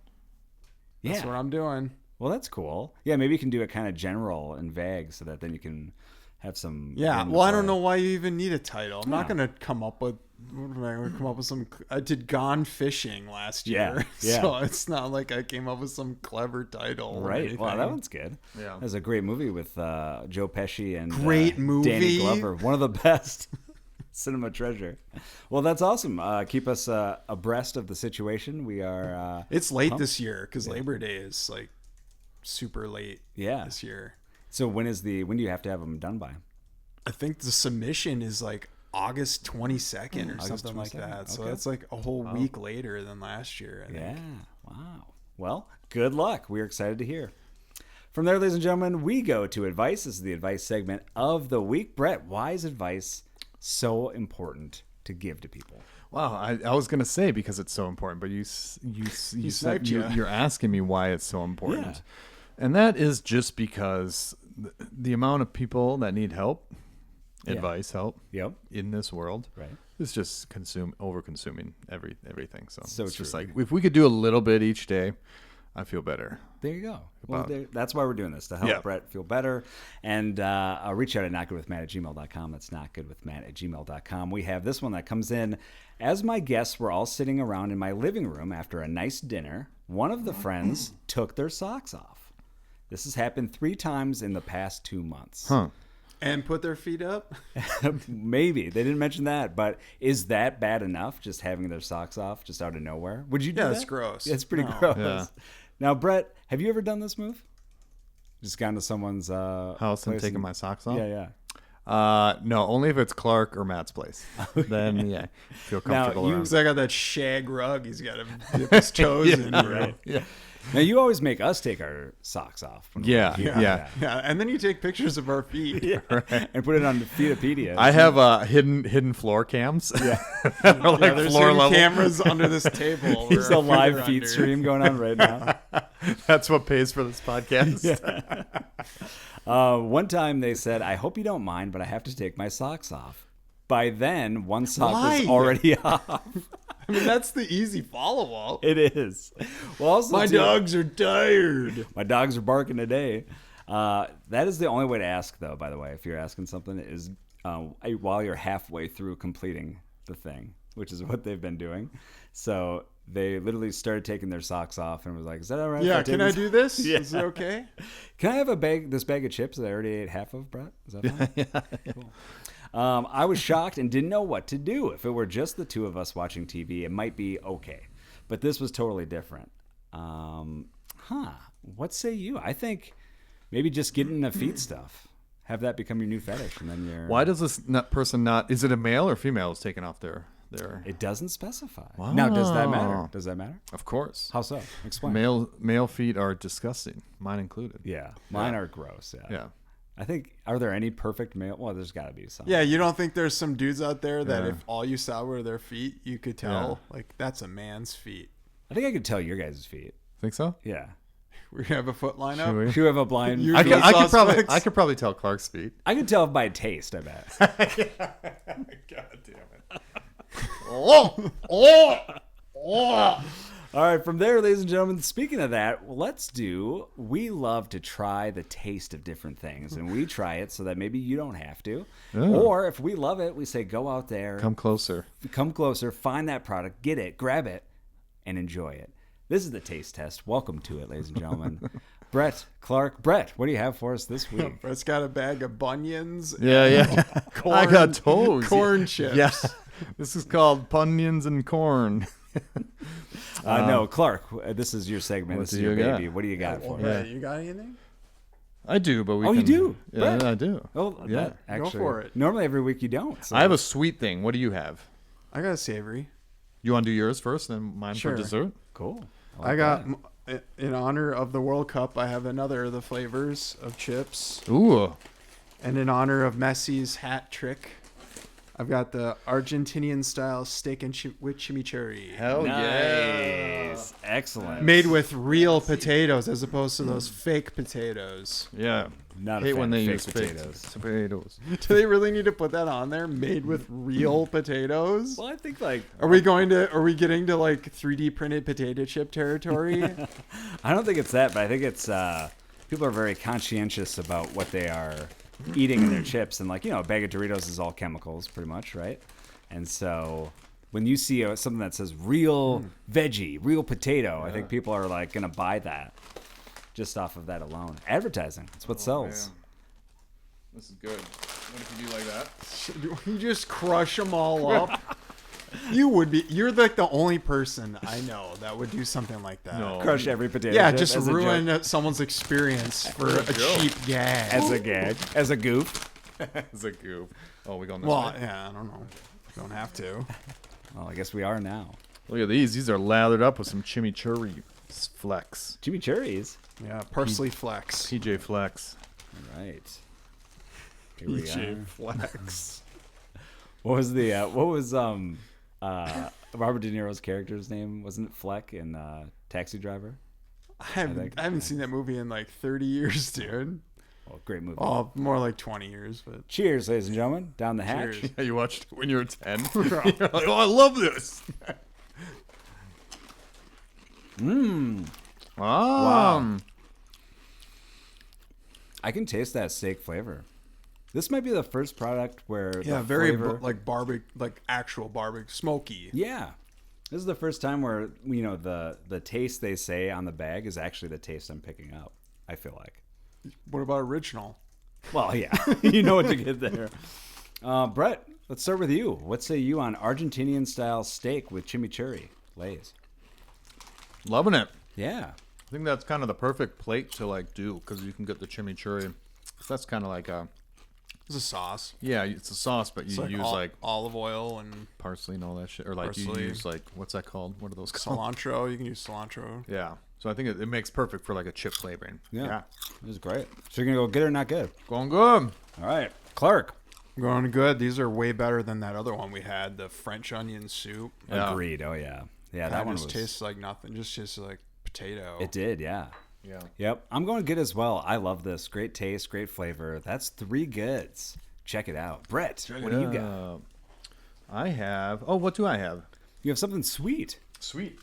Speaker 3: that's
Speaker 2: yeah.
Speaker 3: what I'm doing.
Speaker 2: Well, that's cool. Yeah, maybe you can do it kind of general and vague so that then you can have some.
Speaker 3: Yeah.
Speaker 2: in
Speaker 3: Well, I don't
Speaker 2: play.
Speaker 3: know why you even need a title. I'm not
Speaker 2: No.
Speaker 3: going to come up with. What am I going to come up with some? I did Gone Fishing last
Speaker 2: Yeah,
Speaker 3: year.
Speaker 2: yeah.
Speaker 3: So it's not like I came up with some clever title. or
Speaker 2: Right. Well, that
Speaker 3: anything.
Speaker 2: one's good.
Speaker 1: Yeah.
Speaker 2: That was a great movie with Joe Pesci and
Speaker 3: Great
Speaker 2: Danny
Speaker 3: movie.
Speaker 2: Glover. One of the best. Cinema treasure. Well, that's awesome. Keep us abreast of the situation. We are.
Speaker 3: It's late this year because Labor Day is like super late
Speaker 2: Yeah.
Speaker 3: this year.
Speaker 2: So when do you have to have them done by?
Speaker 3: I think the submission is like August 22nd or
Speaker 2: August
Speaker 3: something like
Speaker 2: 22nd.
Speaker 3: that. So
Speaker 2: Okay.
Speaker 3: that's like a whole week later than last year. I think.
Speaker 2: Yeah. Wow. Well, good luck. We're excited to hear. From there, ladies and gentlemen, we go to advice. This is the advice segment of the week. Brett, why is advice so important to give to people?
Speaker 1: Wow, I was gonna say because it's so important, but you said
Speaker 3: sniped ya.
Speaker 1: you're asking me why it's so important, and that is just because the amount of people that need help, advice, help,
Speaker 2: Yep.
Speaker 1: in this world,
Speaker 2: Right.
Speaker 1: is just over consuming everything. So,
Speaker 2: So
Speaker 1: it's just
Speaker 2: true.
Speaker 1: like if we could do a little bit each day, I feel better.
Speaker 2: There you go. Well,
Speaker 1: About-
Speaker 2: that's why we're doing this, to help
Speaker 1: Yeah.
Speaker 2: Brett feel better. And reach out at notgoodwithmatt@gmail.com. That's notgoodwithmatt@gmail.com. We have this one that comes in. As my guests were all sitting around in my living room after a nice dinner, one of the friends took their socks off. This has happened 3 times in the past 2 months.
Speaker 1: Huh?
Speaker 3: And put their feet up.
Speaker 2: Maybe. They didn't mention that, but is that bad enough, just having their socks off just out of nowhere? Would you do
Speaker 3: Yeah,
Speaker 2: that?
Speaker 3: that's gross.
Speaker 2: It's pretty
Speaker 3: No.
Speaker 2: gross.
Speaker 1: Yeah.
Speaker 2: Now, Brett, have you ever done this move? Just gone to someone's
Speaker 1: House and
Speaker 2: place
Speaker 1: taking my socks off?
Speaker 2: Yeah, yeah.
Speaker 1: No, only if it's Clark or Matt's place. Then yeah, feel comfortable
Speaker 2: you-
Speaker 1: around.
Speaker 3: Because I got that shag rug. He's got to dip his toes in.
Speaker 2: Right.
Speaker 1: Yeah.
Speaker 2: Now, you always make us take our socks off. when we're
Speaker 1: Yeah,
Speaker 2: here.
Speaker 1: yeah.
Speaker 3: Yeah, and then you take pictures of our feet.
Speaker 2: And put it on Feetopedia.
Speaker 1: I have hidden floor cams. Yeah, that are like
Speaker 3: Yeah, there's
Speaker 1: floor
Speaker 3: hidden
Speaker 1: level.
Speaker 3: cameras under this table.
Speaker 2: There's
Speaker 3: where
Speaker 2: a
Speaker 3: our feet
Speaker 2: live
Speaker 3: are
Speaker 2: feed
Speaker 3: under.
Speaker 2: stream going on right now.
Speaker 1: That's what pays for this podcast.
Speaker 2: One time they said, I hope you don't mind, but I have to take my socks off. By then, one sock was
Speaker 3: Why?
Speaker 2: already off.
Speaker 3: I mean, that's the easy follow-up.
Speaker 2: It is. Well, also,
Speaker 3: My
Speaker 2: too,
Speaker 3: dogs are tired.
Speaker 2: my dogs are barking today. That is the only way to ask, though, by the way, if you're asking something, is while you're halfway through completing the thing, which is what they've been doing. So they literally started taking their socks off and was like, is that all right?
Speaker 3: Yeah,
Speaker 2: if take
Speaker 3: can I
Speaker 2: these-
Speaker 3: do this?
Speaker 2: Yeah.
Speaker 3: Is it okay?
Speaker 2: Can I have this bag of chips that I already ate half of, Brett? Is that fine? Cool. I was shocked and didn't know what to do. If it were just the two of us watching TV, it might be okay. But this was totally different. What say you? I think maybe just getting the feet stuff. Have that become your new fetish, and then you're.
Speaker 1: Why does this person not? Is it a male or female who's taking off their?
Speaker 2: It doesn't specify. Now, does that matter?
Speaker 1: Wow.
Speaker 2: Does that matter?
Speaker 1: Of course.
Speaker 2: How so? Explain.
Speaker 1: Male feet are disgusting, mine included.
Speaker 2: Yeah, mine are gross. Yeah.
Speaker 1: Yeah.
Speaker 2: I think. Are there any perfect male? Well, there's got to be some.
Speaker 3: Yeah, you don't think there's some dudes out there that
Speaker 1: Yeah.
Speaker 3: if all you saw were their feet, you could tell, like, that's a man's feet.
Speaker 2: I think I could tell your guys' feet.
Speaker 1: Think so?
Speaker 2: Yeah.
Speaker 3: We have a foot lineup.
Speaker 1: Should we?
Speaker 2: Should we have a blind?
Speaker 3: You-
Speaker 1: I
Speaker 3: Feet suspects.
Speaker 1: could probably tell Clark's feet.
Speaker 2: I could tell by taste. I bet.
Speaker 1: God damn it.
Speaker 2: All right, from there, ladies and gentlemen, speaking of that, we love to try the taste of different things, and we try it so that maybe you don't have to. Or if we love it, we say go out there,
Speaker 1: Come closer.
Speaker 2: come closer, find that product, get it, grab it, and enjoy it. This is the taste test. Welcome to it, ladies and gentlemen. Brett, what do you have for us this week?
Speaker 3: Brett's got a bag of Bunions.
Speaker 1: Yeah. I got toes.
Speaker 3: Corn chips.
Speaker 1: Yeah. This is called Punions and Corn.
Speaker 2: No, Clark, this is your segment.
Speaker 1: What
Speaker 2: This
Speaker 1: do
Speaker 2: is your
Speaker 1: you got?
Speaker 2: baby. What do you got for
Speaker 3: Well,
Speaker 2: me?
Speaker 3: Brett, you got anything?
Speaker 1: I do, but we
Speaker 2: Oh,
Speaker 1: can,
Speaker 2: you do?
Speaker 1: Yeah,
Speaker 2: Brett.
Speaker 1: I do.
Speaker 2: Oh,
Speaker 1: yeah.
Speaker 2: that actually,
Speaker 3: for it.
Speaker 2: Normally every week you don't. So.
Speaker 1: I have a sweet thing. What do you have?
Speaker 3: I got a savory.
Speaker 1: You want to do yours first, then mine
Speaker 3: Sure.
Speaker 1: for dessert?
Speaker 2: Cool.
Speaker 3: I got, in honor of the World Cup, I have another of the flavors of chips.
Speaker 1: Ooh.
Speaker 3: And in honor of Messi's hat trick, I've got the Argentinian style steak and with chimichurri.
Speaker 1: Hell yeah.
Speaker 2: Nice. Excellent.
Speaker 3: Made with real potatoes as opposed to those fake potatoes.
Speaker 1: Yeah.
Speaker 2: Not a
Speaker 1: Hate
Speaker 2: fan
Speaker 1: when
Speaker 2: of
Speaker 1: they
Speaker 2: fake
Speaker 1: use
Speaker 2: potatoes.
Speaker 1: potatoes.
Speaker 3: Do they really need to put that on there? Made with real potatoes?
Speaker 2: Well, I think like
Speaker 3: Are we getting to like 3D printed potato chip territory?
Speaker 2: I don't think it's that, but I think it's people are very conscientious about what they are eating in their chips, and like a bag of Doritos is all chemicals, pretty much, right? And so when you see something that says real veggie, real potato, I think people are like gonna buy that just off of that alone. Advertising, that's what sells.
Speaker 1: Man. This is good. What if you do like that?
Speaker 3: You just crush them all up. You're like the only person I know that would do something like that.
Speaker 1: No.
Speaker 2: Crush every potato.
Speaker 3: Yeah,
Speaker 2: chip
Speaker 3: just
Speaker 2: as a joke.
Speaker 3: ruin someone's experience for a cheap gag.
Speaker 2: as a gag, as a goof.
Speaker 1: It's a goof. Oh, we going this
Speaker 3: Well,
Speaker 1: way?
Speaker 3: yeah, I don't know. Don't have to.
Speaker 2: Well, I guess we are now.
Speaker 1: Look at these. These are lathered up with some chimichurri flex.
Speaker 2: Chimichurris.
Speaker 3: Yeah, parsley flex.
Speaker 1: PJ Flex.
Speaker 2: All right. Here we are.
Speaker 3: flex.
Speaker 2: What was Robert De Niro's character's name? Wasn't it Fleck in Taxi Driver?
Speaker 3: I haven't seen that movie in like 30 years, dude.
Speaker 2: Oh, great movie.
Speaker 3: Oh, more like 20 years, but
Speaker 2: Cheers, ladies and gentlemen. Down the hatch.
Speaker 3: Cheers.
Speaker 1: Yeah, you watched it when you were 10. You're like, oh, I love this.
Speaker 2: Wow. I can taste that steak flavor. This might be the first product where
Speaker 3: yeah,
Speaker 2: the
Speaker 3: very
Speaker 2: flavor,
Speaker 3: like barbecue, like actual barbecue, smoky.
Speaker 2: yeah. This is the first time where the taste they say on the bag is actually the taste I'm picking up. I feel like.
Speaker 3: What about original?
Speaker 2: Well, yeah, you know what to get there. Brett, let's start with you. What say you on Argentinian style steak with chimichurri Lay's?
Speaker 1: Loving it.
Speaker 2: Yeah.
Speaker 1: I think that's kind of the perfect plate to like do because you can get the chimichurri. That's kind of like
Speaker 3: It's a sauce.
Speaker 1: yeah, it's a sauce, but you use like
Speaker 3: olive oil and
Speaker 1: parsley and all that shit, or like you
Speaker 3: Parsley.
Speaker 1: use like what's that called? What are those called?
Speaker 3: cilantro. You can use cilantro.
Speaker 1: Yeah. So I think it makes perfect for like a chip flavoring.
Speaker 2: Yeah. This is great. So you're going to go good or not good?
Speaker 1: Going good.
Speaker 2: All right. Clark.
Speaker 3: Going good. These are way better than that other one we had, the French onion soup.
Speaker 1: Yeah.
Speaker 2: Agreed. Oh, yeah. Yeah, that one
Speaker 3: just
Speaker 2: was...
Speaker 3: tastes like nothing. Just tastes like potato.
Speaker 2: It did, yeah.
Speaker 1: Yeah.
Speaker 2: Yep. I'm going good as well. I love this. Great taste, great flavor. That's 3 goods. Check it out. Brett, what do you got?
Speaker 1: I have. Oh, what do I have?
Speaker 2: You have something sweet.
Speaker 1: Sweet.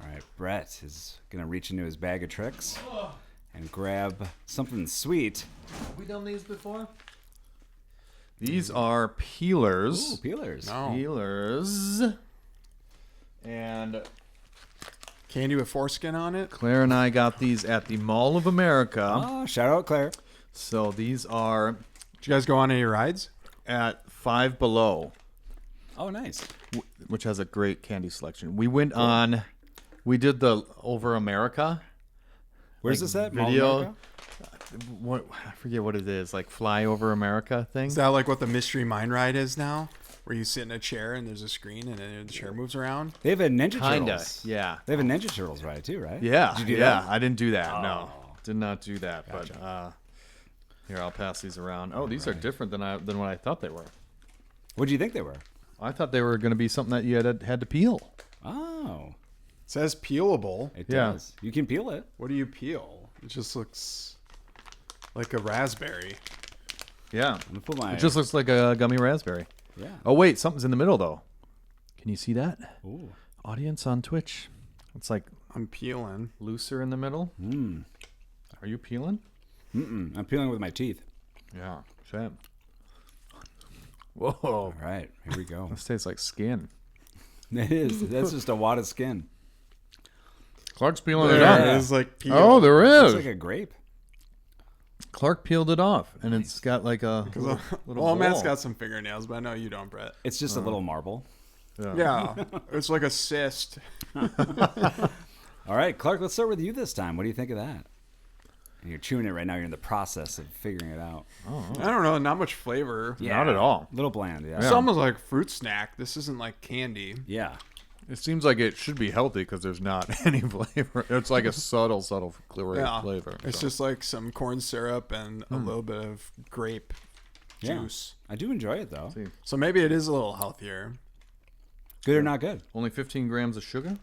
Speaker 2: All right. Brett is going to reach into his bag of tricks and grab something sweet.
Speaker 1: Have we done these before? These are peelers.
Speaker 2: Ooh, peelers.
Speaker 3: No.
Speaker 1: Peelers. And
Speaker 3: Candy with foreskin on it.
Speaker 1: Claire and I got these at the Mall of America.
Speaker 2: Oh, shout out Claire.
Speaker 1: So these are
Speaker 3: Did you guys go on any rides?
Speaker 1: at Five Below,
Speaker 2: Oh, nice.
Speaker 1: which has a great candy selection. We went on, we did the Over America.
Speaker 2: Where's
Speaker 1: like,
Speaker 2: this at? Mall of
Speaker 1: video.
Speaker 2: America?
Speaker 1: What, I forget what it is, like Fly Over America thing.
Speaker 3: Is that like what the Mystery Mine Ride is now? Where you sit in a chair and there's a screen and then the chair moves around?
Speaker 2: They have a Ninja
Speaker 1: Kinda,
Speaker 2: Turtles.
Speaker 1: yeah.
Speaker 2: They have a Ninja Turtles ride too, right?
Speaker 1: Yeah,
Speaker 2: Did you do
Speaker 1: yeah.
Speaker 2: that?
Speaker 1: I didn't do that. No,
Speaker 2: Oh.
Speaker 1: did not do that.
Speaker 2: Gotcha.
Speaker 1: But here, I'll pass these around. Oh, these are different than what I thought they were.
Speaker 2: What do you think they were?
Speaker 1: I thought they were going to be something that you had to peel.
Speaker 2: Oh,
Speaker 3: It says peelable.
Speaker 2: it
Speaker 1: Yeah.
Speaker 2: does. You can peel it.
Speaker 3: What do you peel? It just looks like a raspberry.
Speaker 1: Yeah,
Speaker 2: I'm gonna put my.
Speaker 1: it just looks like a gummy raspberry.
Speaker 2: yeah.
Speaker 1: Oh wait, something's in the middle though. Can you see that?
Speaker 2: Ooh.
Speaker 1: Audience on Twitch. It's like
Speaker 3: I'm peeling.
Speaker 1: looser in the middle.
Speaker 2: Mm.
Speaker 1: Are you peeling?
Speaker 2: I'm peeling with my teeth.
Speaker 1: Yeah. Same. Whoa.
Speaker 2: All right, here we go.
Speaker 1: This tastes like skin.
Speaker 2: It is. That's just a wad of skin.
Speaker 1: Clark's peeling
Speaker 3: There
Speaker 1: it off.
Speaker 3: it is, like peel.
Speaker 1: Oh, there
Speaker 2: It's
Speaker 1: is.
Speaker 2: like a grape.
Speaker 1: Clark peeled it off, and it's got like a little
Speaker 3: Well, Matt's
Speaker 1: ball.
Speaker 3: got some fingernails, but I know you don't, Brett.
Speaker 2: It's just a little marble.
Speaker 3: Yeah, it's like a cyst.
Speaker 2: All right, Clark, let's start with you this time. What do you think of that? And you're chewing it right now. You're in the process of figuring it out.
Speaker 3: I don't know, not much flavor.
Speaker 1: Not at all.
Speaker 2: A little bland, yeah.
Speaker 3: It's almost like fruit snack. This isn't like candy.
Speaker 2: Yeah.
Speaker 1: It seems like it should be healthy because there's not any flavor. It's like a subtle flavor.
Speaker 3: It's just like some corn syrup and a little bit of grape juice.
Speaker 2: I do enjoy it though.
Speaker 3: So maybe it is a little healthier.
Speaker 2: Good or not good?
Speaker 1: Only 15 grams of sugar?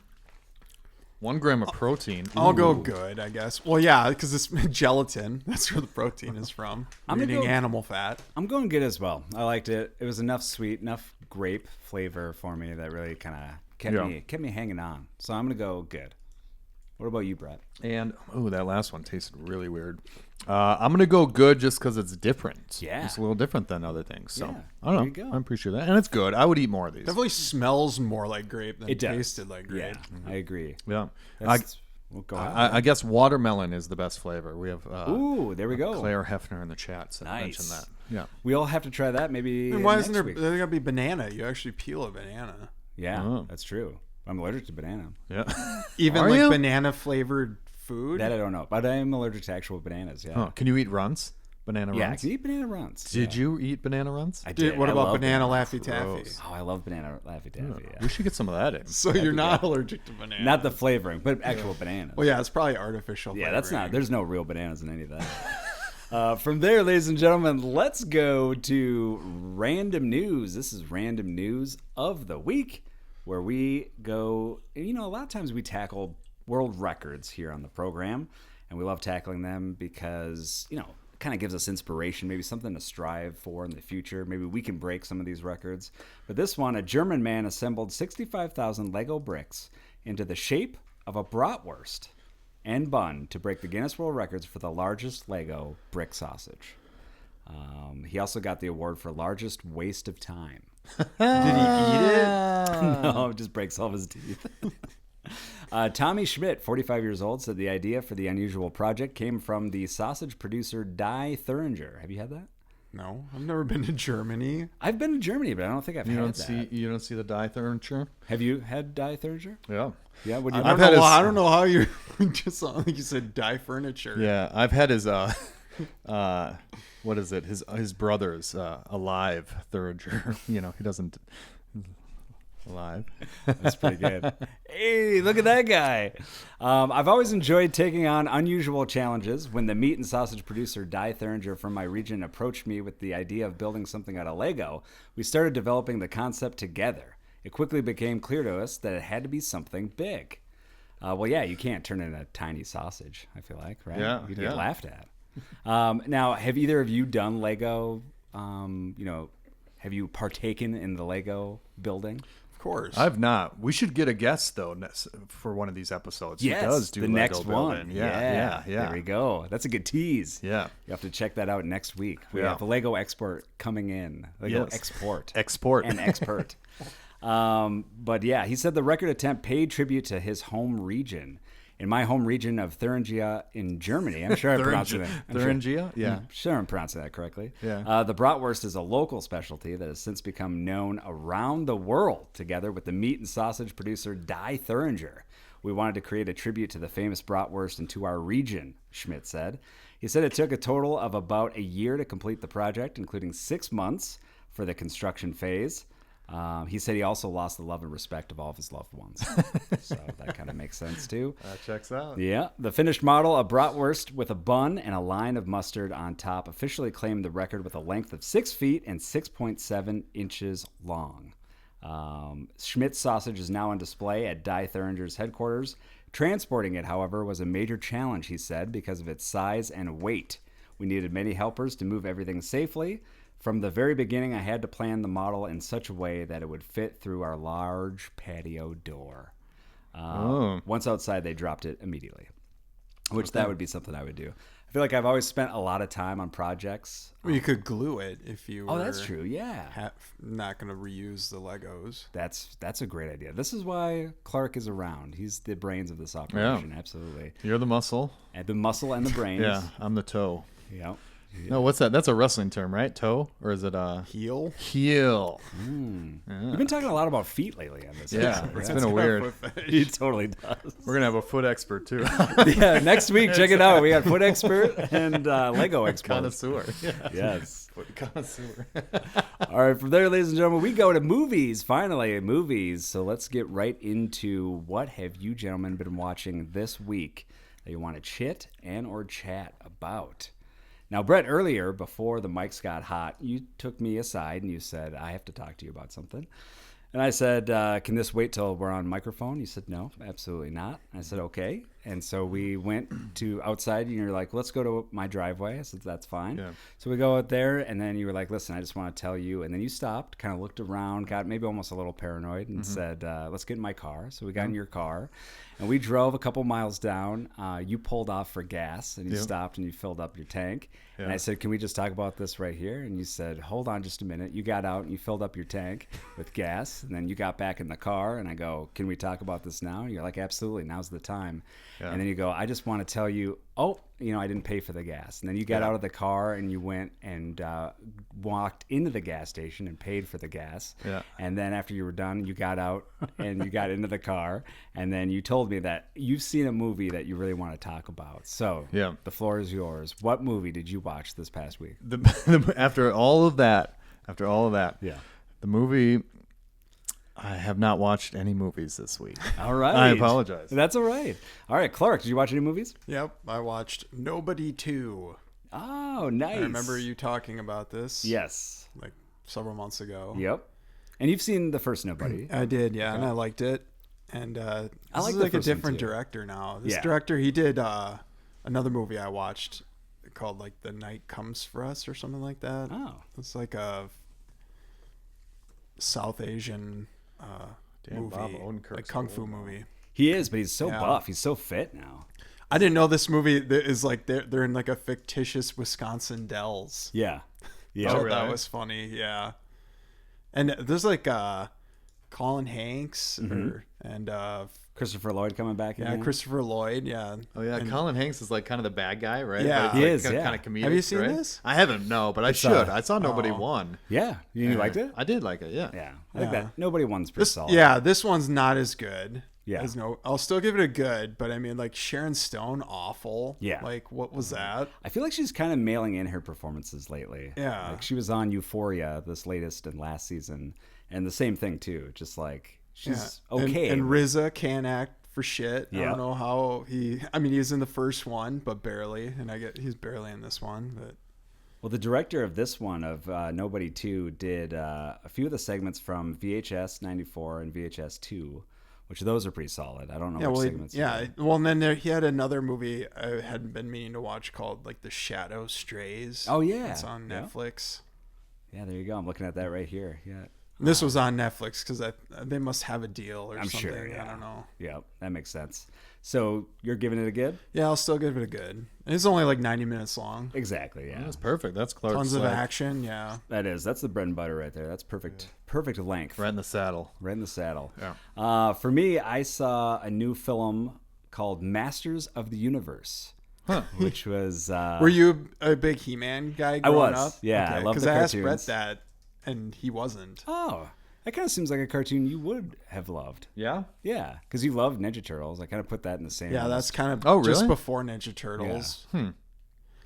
Speaker 1: 1 gram of protein.
Speaker 3: I'll go good, I guess. Well, yeah, because it's gelatin. That's where the protein is from. I'm eating animal fat.
Speaker 2: I'm going good as well. I liked it. It was enough sweet, enough grape flavor for me that really kind of kept me hanging on. So I'm going to go good. What about you, Brett?
Speaker 1: And, that last one tasted really weird. I'm going to go good just because it's different.
Speaker 2: Yeah.
Speaker 1: It's a little different than other things. So,
Speaker 2: Yeah,
Speaker 1: I don't know.
Speaker 2: there you go.
Speaker 1: I'm pretty sure that. And it's good. I would eat more of these.
Speaker 3: Definitely smells more like grape than
Speaker 2: It does.
Speaker 3: tasted like grape.
Speaker 2: Yeah, I agree.
Speaker 1: Yeah.
Speaker 2: We'll go ahead.
Speaker 1: I guess watermelon is the best flavor. We have
Speaker 2: Ooh, there we go.
Speaker 1: Claire Hefner in the chat mentioned that. Yeah.
Speaker 2: We all have to try that maybe
Speaker 3: And why
Speaker 2: next
Speaker 3: isn't there?
Speaker 2: week.
Speaker 3: There's got to be banana. You actually peel a banana.
Speaker 2: Yeah,
Speaker 1: Oh.
Speaker 2: that's true. I'm allergic to banana.
Speaker 1: Yeah.
Speaker 3: Even
Speaker 1: Are
Speaker 3: like
Speaker 1: you?
Speaker 3: banana flavored food.
Speaker 2: That I don't know, but I am allergic to actual bananas. Yeah.
Speaker 1: Oh, can you eat runts? Banana
Speaker 2: Yeah, I
Speaker 1: runts?
Speaker 2: can eat banana runs.
Speaker 1: Did you eat banana runts?
Speaker 2: I
Speaker 3: Dude,
Speaker 2: did.
Speaker 3: what
Speaker 2: I
Speaker 3: about
Speaker 2: love
Speaker 3: banana
Speaker 2: banana.
Speaker 3: Laffy Taffy?
Speaker 1: Gross.
Speaker 2: Oh, I love banana Laffy Taffy. Yeah.
Speaker 1: We should get some of that in.
Speaker 3: So you're not allergic to banana.
Speaker 2: Not the flavoring, but actual bananas.
Speaker 3: Well, yeah, it's probably artificial.
Speaker 2: Yeah, that's not.
Speaker 3: flavoring.
Speaker 2: There's no real bananas in any of that. From there, ladies and gentlemen, let's go to random news. This is random news of the week, where we go. You know, a lot of times we tackle world records here on the program, and we love tackling them because it kind of gives us inspiration, maybe something to strive for in the future. Maybe we can break some of these records. But this one, a German man assembled 65,000 Lego bricks into the shape of a bratwurst and bun to break the Guinness World Records for the largest Lego brick sausage. He also got the award for largest waste of time.
Speaker 3: Did he eat it?
Speaker 2: No, it just breaks all of his teeth. Tommy Schmidt, 45 years old, said the idea for the unusual project came from the sausage producer Die Thuringer. Have you had that?
Speaker 3: No, I've never been to Germany.
Speaker 2: I've been to Germany, but I don't think I've had that.
Speaker 1: You don't see the dye furniture?
Speaker 2: Have you had Die Thuringer?
Speaker 1: Yeah.
Speaker 2: Yeah, would you?
Speaker 3: I don't know how you just sound like you said dye furniture.
Speaker 1: Yeah, I've had his what is it? His brother's alive Thuringer. He doesn't alive.
Speaker 2: That's pretty good. Hey, look at that guy. I've always enjoyed taking on unusual challenges. When the meat and sausage producer Die Thuringer from my region approached me with the idea of building something out of Lego, we started developing the concept together. It quickly became clear to us that it had to be something big. Well, yeah, you can't turn it into a tiny sausage, I feel like, right?
Speaker 1: Yeah,
Speaker 2: You'd
Speaker 1: yeah.
Speaker 2: get laughed at. Now, have either of you done Lego? Have you partaken in the Lego building?
Speaker 3: Of course.
Speaker 1: I've not. We should get a guest though for one of these episodes.
Speaker 2: Yes,
Speaker 1: who does do
Speaker 2: the
Speaker 1: Lego
Speaker 2: next
Speaker 1: building.
Speaker 2: one.
Speaker 1: Yeah.
Speaker 2: There we go. That's a good tease.
Speaker 1: Yeah.
Speaker 2: You have to check that out next week. We
Speaker 1: Yeah.
Speaker 2: have a Lego export coming in. Lego
Speaker 1: Yes.
Speaker 2: export.
Speaker 1: Export.
Speaker 2: And expert. But yeah, he said the record attempt paid tribute to his home region. In my home region of Thuringia in Germany, I'm sure I'm pronouncing that.
Speaker 1: Thuringia? Yeah.
Speaker 2: I'm sure I'm pronouncing that correctly.
Speaker 1: Yeah.
Speaker 2: The bratwurst is a local specialty that has since become known around the world, together with the meat and sausage producer Die Thuringer. We wanted to create a tribute to the famous bratwurst and to our region, Schmidt said. He said it took a total of about a year to complete the project, including 6 months for the construction phase. He said he also lost the love and respect of all of his loved ones. So that kind of makes sense, too.
Speaker 1: That checks out.
Speaker 2: Yeah. The finished model, a bratwurst with a bun and a line of mustard on top, officially claimed the record with a length of 6 feet and 6.7 inches long. Schmidt's sausage is now on display at Die Thuringer's headquarters. Transporting it, however, was a major challenge, he said, because of its size and weight. We needed many helpers to move everything safely. From the very beginning, I had to plan the model in such a way that it would fit through our large patio door. Once outside, they dropped it immediately, which that would be something I would do. I feel like I've always spent a lot of time on projects.
Speaker 3: Well, you could glue it if you were
Speaker 2: Oh, that's true. Yeah.
Speaker 3: Not going to reuse the Legos.
Speaker 2: That's a great idea. This is why Clark is around. He's the brains of this operation. Absolutely.
Speaker 1: You're the muscle.
Speaker 2: And the muscle and the brains.
Speaker 1: Yeah, I'm the toe.
Speaker 2: Yeah.
Speaker 1: No, what's that? That's a wrestling term, right? Toe? Or is it
Speaker 3: Heel?
Speaker 1: heel?
Speaker 2: You've been talking a lot about feet lately on this.
Speaker 1: Yeah,
Speaker 2: episode,
Speaker 1: it's
Speaker 2: right?
Speaker 1: been a weird.
Speaker 2: He totally does.
Speaker 1: We're going to have a foot expert, too.
Speaker 2: Yeah, next week, check it out. We got foot expert and Lego expert.
Speaker 1: Connoisseur. Yeah.
Speaker 2: Yes.
Speaker 1: Foot connoisseur.
Speaker 2: All right, from there, ladies and gentlemen, we go to movies. Finally, movies. So let's get right into what have you gentlemen been watching this week that you want to chit and or chat about. Now, Brett, earlier, before the mics got hot, you took me aside and you said, I have to talk to you about something. And I said, can this wait till we're on microphone? You said, no, absolutely not. I said, okay. And so we went to outside and you're like, let's go to my driveway. I said, that's fine. Yeah. So we go out there and then you were like, listen, I just want to tell you. And then you stopped, kind of looked around, got maybe almost a little paranoid and said, let's get in my car. So we got in your car and we drove a couple miles down. You pulled off for gas and you stopped and you filled up your tank. Yeah. And I said, can we just talk about this right here? And you said, hold on just a minute. You got out and you filled up your tank with gas. And then you got back in the car and I go, can we talk about this now? And you're like, absolutely, now's the time. Yeah. And then you go, I just want to tell you, I didn't pay for the gas. And then you got out of the car and you went and walked into the gas station and paid for the gas. Yeah. And then after you were done, you got out and you got into the car. And then you told me that you've seen a movie that you really want to talk about. So the floor is yours. What movie did you watch this past week?
Speaker 1: After all of that, the movie... I have not watched any movies this week.
Speaker 2: All right.
Speaker 1: I apologize.
Speaker 2: That's all right. All right, Clark, did you watch any movies?
Speaker 3: Yep, I watched Nobody 2.
Speaker 2: Oh, nice.
Speaker 3: I remember you talking about this.
Speaker 2: Yes.
Speaker 3: Like several months ago.
Speaker 2: Yep. And you've seen the first Nobody.
Speaker 3: I did, yeah, and I liked it. And I like a different director now. This director, he did another movie I watched called like The Night Comes for Us or something like that. Oh. It's like a South Asian movie, like kung fu movie.
Speaker 2: He is, but he's so buff. He's so fit now.
Speaker 3: I didn't know this movie is like they're in like a fictitious Wisconsin Dells.
Speaker 2: Yeah.
Speaker 3: Yeah. Oh, really? That was funny. Yeah. And there's like Colin Hanks and
Speaker 2: Christopher Lloyd coming back in.
Speaker 3: Yeah, Christopher Lloyd, yeah.
Speaker 1: Oh, yeah. And Colin Hanks is like kind of the bad guy, right?
Speaker 3: Yeah.
Speaker 2: He is,
Speaker 1: kind of comedic,
Speaker 3: have you seen
Speaker 1: right?
Speaker 3: this?
Speaker 1: I haven't, no, but I should. I saw Nobody Won.
Speaker 2: Yeah. You liked it?
Speaker 1: I did like it, yeah.
Speaker 2: Yeah. I like that. Nobody Won's pretty solid.
Speaker 3: Yeah, this one's not as good.
Speaker 2: Yeah.
Speaker 3: I'll still give it a good, but I mean, like Sharon Stone, awful.
Speaker 2: Yeah.
Speaker 3: Like, what was that?
Speaker 2: I feel like she's kind of mailing in her performances lately.
Speaker 3: Yeah.
Speaker 2: Like she was on Euphoria this latest and last season, and the same thing too. Just like she's okay.
Speaker 3: And RZA can't act for shit. Yeah. I don't know how he was in the first one, but barely, and he's barely in this one. But
Speaker 2: well, the director of this one of Nobody 2 did a few of the segments from VHS 94 and VHS 2, which those are pretty solid. I don't know which segments.
Speaker 3: Well, and then he had another movie I hadn't been meaning to watch called like The Shadow Strays.
Speaker 2: Oh yeah,
Speaker 3: it's on Netflix.
Speaker 2: Yeah, there you go. I'm looking at that right here. Yeah.
Speaker 3: This was on Netflix because they must have a deal or
Speaker 2: I'm
Speaker 3: something.
Speaker 2: Sure, yeah.
Speaker 3: I don't know.
Speaker 2: Yeah, that makes sense. So you're giving it a good?
Speaker 3: Yeah, I'll still give it a good. It's only like 90 minutes long.
Speaker 2: Exactly, yeah.
Speaker 1: That's perfect. That's Clark's.
Speaker 3: Tons of action, yeah.
Speaker 2: That's the bread and butter right there. That's perfect. Yeah. Perfect length.
Speaker 1: Right in the saddle.
Speaker 2: Right in the saddle.
Speaker 1: Yeah.
Speaker 2: For me, I saw a new film called Masters of the Universe. Huh. Which was...
Speaker 3: Were you a big He-Man guy growing up?
Speaker 2: Yeah,
Speaker 3: okay.
Speaker 2: I love the cartoons.
Speaker 3: Because I asked Brett that, and he wasn't.
Speaker 2: Oh, that kind of seems like a cartoon you would have loved.
Speaker 1: Yeah?
Speaker 2: Yeah, because you love Ninja Turtles. I kind of put that in the same...
Speaker 3: Yeah, that's kind of just before Ninja Turtles.
Speaker 2: Yeah.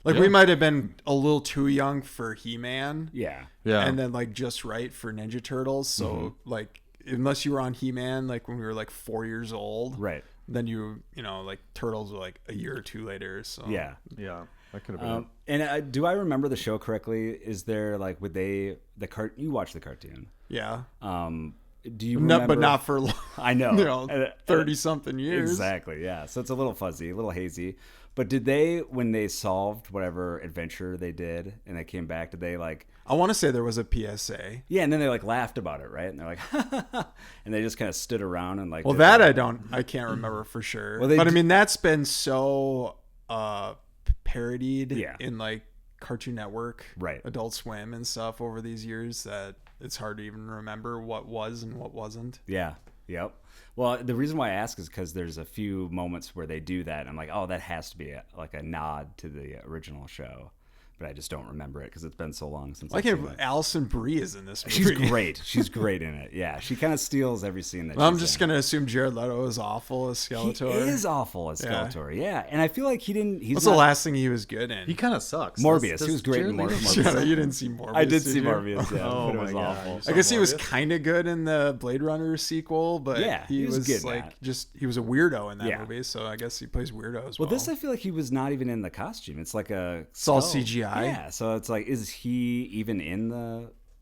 Speaker 3: Like, we might have been a little too young for He-Man.
Speaker 2: Yeah.
Speaker 3: And then, like, just right for Ninja Turtles. So, like, unless you were on He-Man, like, when we were, like, 4 years old.
Speaker 2: Right.
Speaker 3: Then like, Turtles were, like, a year or two later. So
Speaker 2: yeah.
Speaker 1: Yeah. That could have been.
Speaker 2: And do I remember the show correctly? Is there, like, you watch the cartoon?
Speaker 3: Yeah.
Speaker 2: Do you remember?
Speaker 3: But not for long.
Speaker 2: I know.
Speaker 3: 30-something years.
Speaker 2: Exactly, yeah. So it's a little fuzzy, a little hazy. But did they, when they solved whatever adventure they did and they came back, did they like...
Speaker 3: I want to say there was a PSA.
Speaker 2: Yeah, and then they like laughed about it, right? And they're like, and they just kind of stood around and like...
Speaker 3: Well, that I can't remember for sure. Well, but I mean, that's been so parodied in like Cartoon Network,
Speaker 2: right,
Speaker 3: Adult Swim and stuff over these years that it's hard to even remember what was and what wasn't.
Speaker 2: Yeah. Yep. Well, the reason why I ask is because there's a few moments where they do that. And I'm like, oh, that has to be like a nod to the original show. but I just don't remember it because it's been so long since.
Speaker 3: I can't. Alison Brie is in this movie.
Speaker 2: She's great. She's great in it. Yeah, she kind of steals every scene that.
Speaker 3: I'm just gonna assume Jared Leto is awful as Skeletor.
Speaker 2: He is awful as Skeletor. Yeah, and I feel like he didn't.
Speaker 3: What's the last thing he was good in?
Speaker 1: He kind of sucks.
Speaker 2: Morbius. He was great in Morbius.
Speaker 3: You didn't see Morbius.
Speaker 2: I did see Morbius. Yeah,
Speaker 1: oh
Speaker 2: but it
Speaker 1: my
Speaker 2: was
Speaker 1: God.
Speaker 2: awful.
Speaker 3: I guess he was kind of good in the Blade Runner sequel, but he was
Speaker 2: good
Speaker 3: like he was a weirdo in that movie. So I guess he plays weirdo as well.
Speaker 2: Well, this I feel like he was not even in the costume. It's like
Speaker 3: it's all CGI.
Speaker 2: Yeah, so it's like, is he even in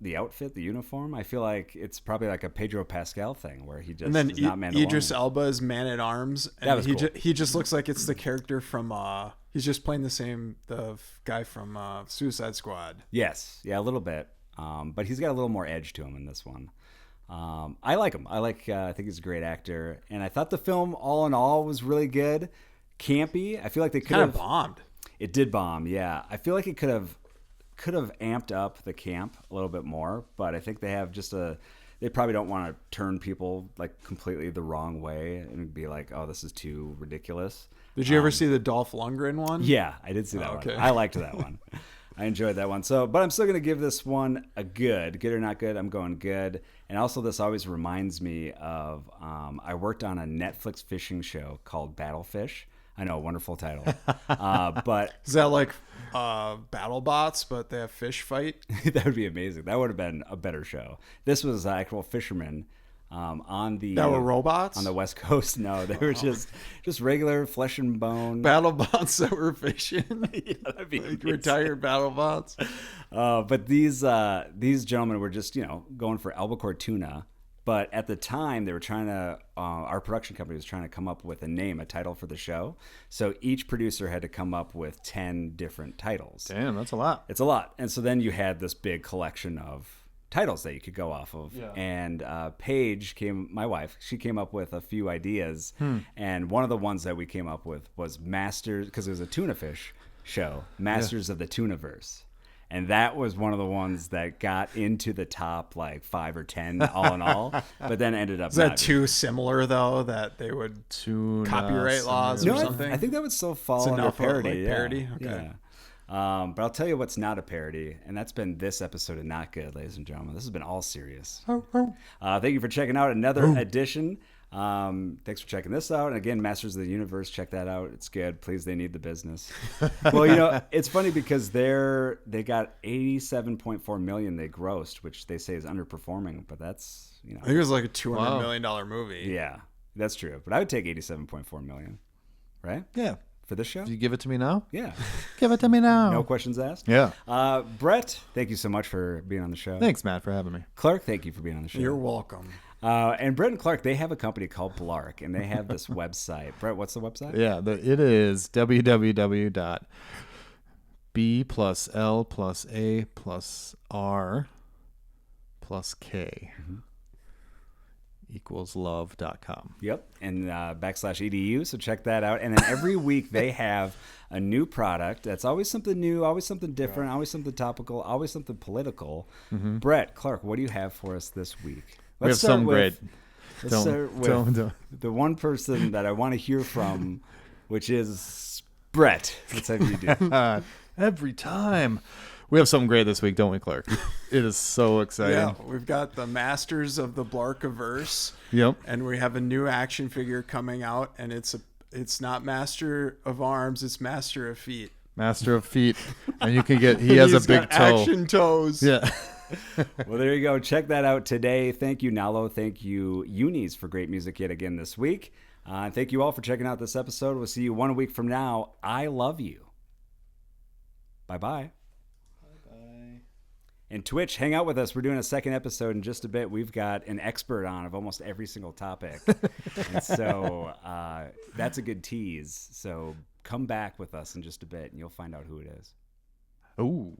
Speaker 2: the outfit, the uniform? I feel like it's probably like a Pedro Pascal thing where he just
Speaker 3: and then
Speaker 2: is not Mandalorian.
Speaker 3: Idris Elba is Man at Arms, and
Speaker 2: that was cool.
Speaker 3: He just looks like it's the character from he's just playing the guy from Suicide Squad.
Speaker 2: Yes, yeah, a little bit, but he's got a little more edge to him in this one. I like him. I think he's a great actor, and I thought the film all in all was really good. Campy. I feel like they could have
Speaker 3: bombed.
Speaker 2: It did bomb. Yeah, I feel like it could have amped up the camp a little bit more, but I think they have they probably don't want to turn people like completely the wrong way and be like, oh, this is too ridiculous.
Speaker 3: Did you ever see the Dolph Lundgren one?
Speaker 2: Yeah, I did see that one. I liked that one. I enjoyed that one. So, but I'm still going to give this one a good or not good. I'm going good. And also this always reminds me of, I worked on a Netflix fishing show called Battlefish. I know, wonderful title. But
Speaker 3: is that like battle bots, but they have fish fight?
Speaker 2: That would be amazing. That would have been a better show. This was actual fishermen on the
Speaker 3: that were robots
Speaker 2: on the West Coast. No, they were just regular flesh and bone
Speaker 3: battle bots that were fishing.
Speaker 2: Yeah, that'd be
Speaker 3: like retired battle bots.
Speaker 2: But these gentlemen were just going for albacore tuna. But at the time, they were trying to, our production company was trying to come up with a title for the show. So each producer had to come up with 10 different titles.
Speaker 1: Damn, that's a lot.
Speaker 2: It's a lot. And so then you had this big collection of titles that you could go off of.
Speaker 1: Yeah.
Speaker 2: And Paige my wife, she came up with a few ideas. And one of the ones that we came up with was Masters, because it was a tuna fish show, Masters of the Tuniverse. And that was one of the ones that got into the top like 5 or 10 all in all, but then ended up.
Speaker 3: Is that too similar though that they would copyright laws or something?
Speaker 2: I think that would still fall under parody.
Speaker 3: Like parody?
Speaker 2: Yeah. Okay. Yeah. But I'll tell you what's not a parody, and that's been this episode of Not Good, ladies and gentlemen. This has been all serious. Thank you for checking out another edition. Thanks for checking this out. And again, Masters of the Universe, check that out. It's good. Please, they need the business. Well, it's funny because they got 87.4 million they grossed, which they say is underperforming, but that's,
Speaker 3: I think it was like a $200 million movie.
Speaker 2: Yeah, that's true. But I would take 87.4 million, right?
Speaker 1: Yeah.
Speaker 2: For this show?
Speaker 1: Do you give it to me now?
Speaker 2: Yeah.
Speaker 1: Give it to me now.
Speaker 2: No questions asked?
Speaker 1: Yeah.
Speaker 2: Brett, thank you so much for being on the show.
Speaker 1: Thanks, Matt, for having me.
Speaker 2: Clark, thank you for being on the show.
Speaker 3: You're welcome.
Speaker 2: And Brett and Clark, they have a company called Blark, and they have this website. Brett, what's the website?
Speaker 1: Yeah, it is www.b+l+a+r+k equals love.com.
Speaker 2: Yep, and /edu, so check that out. And then every week they have a new product that's always something new, always something different, always something topical, always something political. Brett, Clark, what do you have for us this week?
Speaker 1: We have some great.
Speaker 2: Let's start with the one person that I want to hear from, which is Brett. Let's have you do.
Speaker 1: Every time. We have something great this week, don't we, Clark? It is so exciting.
Speaker 3: Yeah, we've got the Masters of the Blarkiverse.
Speaker 1: Yep.
Speaker 3: And we have a new action figure coming out, and it's not Master of Arms, it's Master of Feet.
Speaker 1: Master of Feet. And you can he has a big toe.
Speaker 3: Action toes.
Speaker 1: Yeah.
Speaker 2: Well, there you go. Check that out today. Thank you, Nalo. Thank you, Unis, for great music yet again this week. Thank you all for checking out this episode. We'll see you 1 week from now. I love you. Bye-bye. Bye-bye. And Twitch, hang out with us. We're doing a second episode in just a bit. We've got an expert on of almost every single topic. And so that's a good tease. So come back with us in just a bit, and you'll find out who it is.
Speaker 1: Ooh.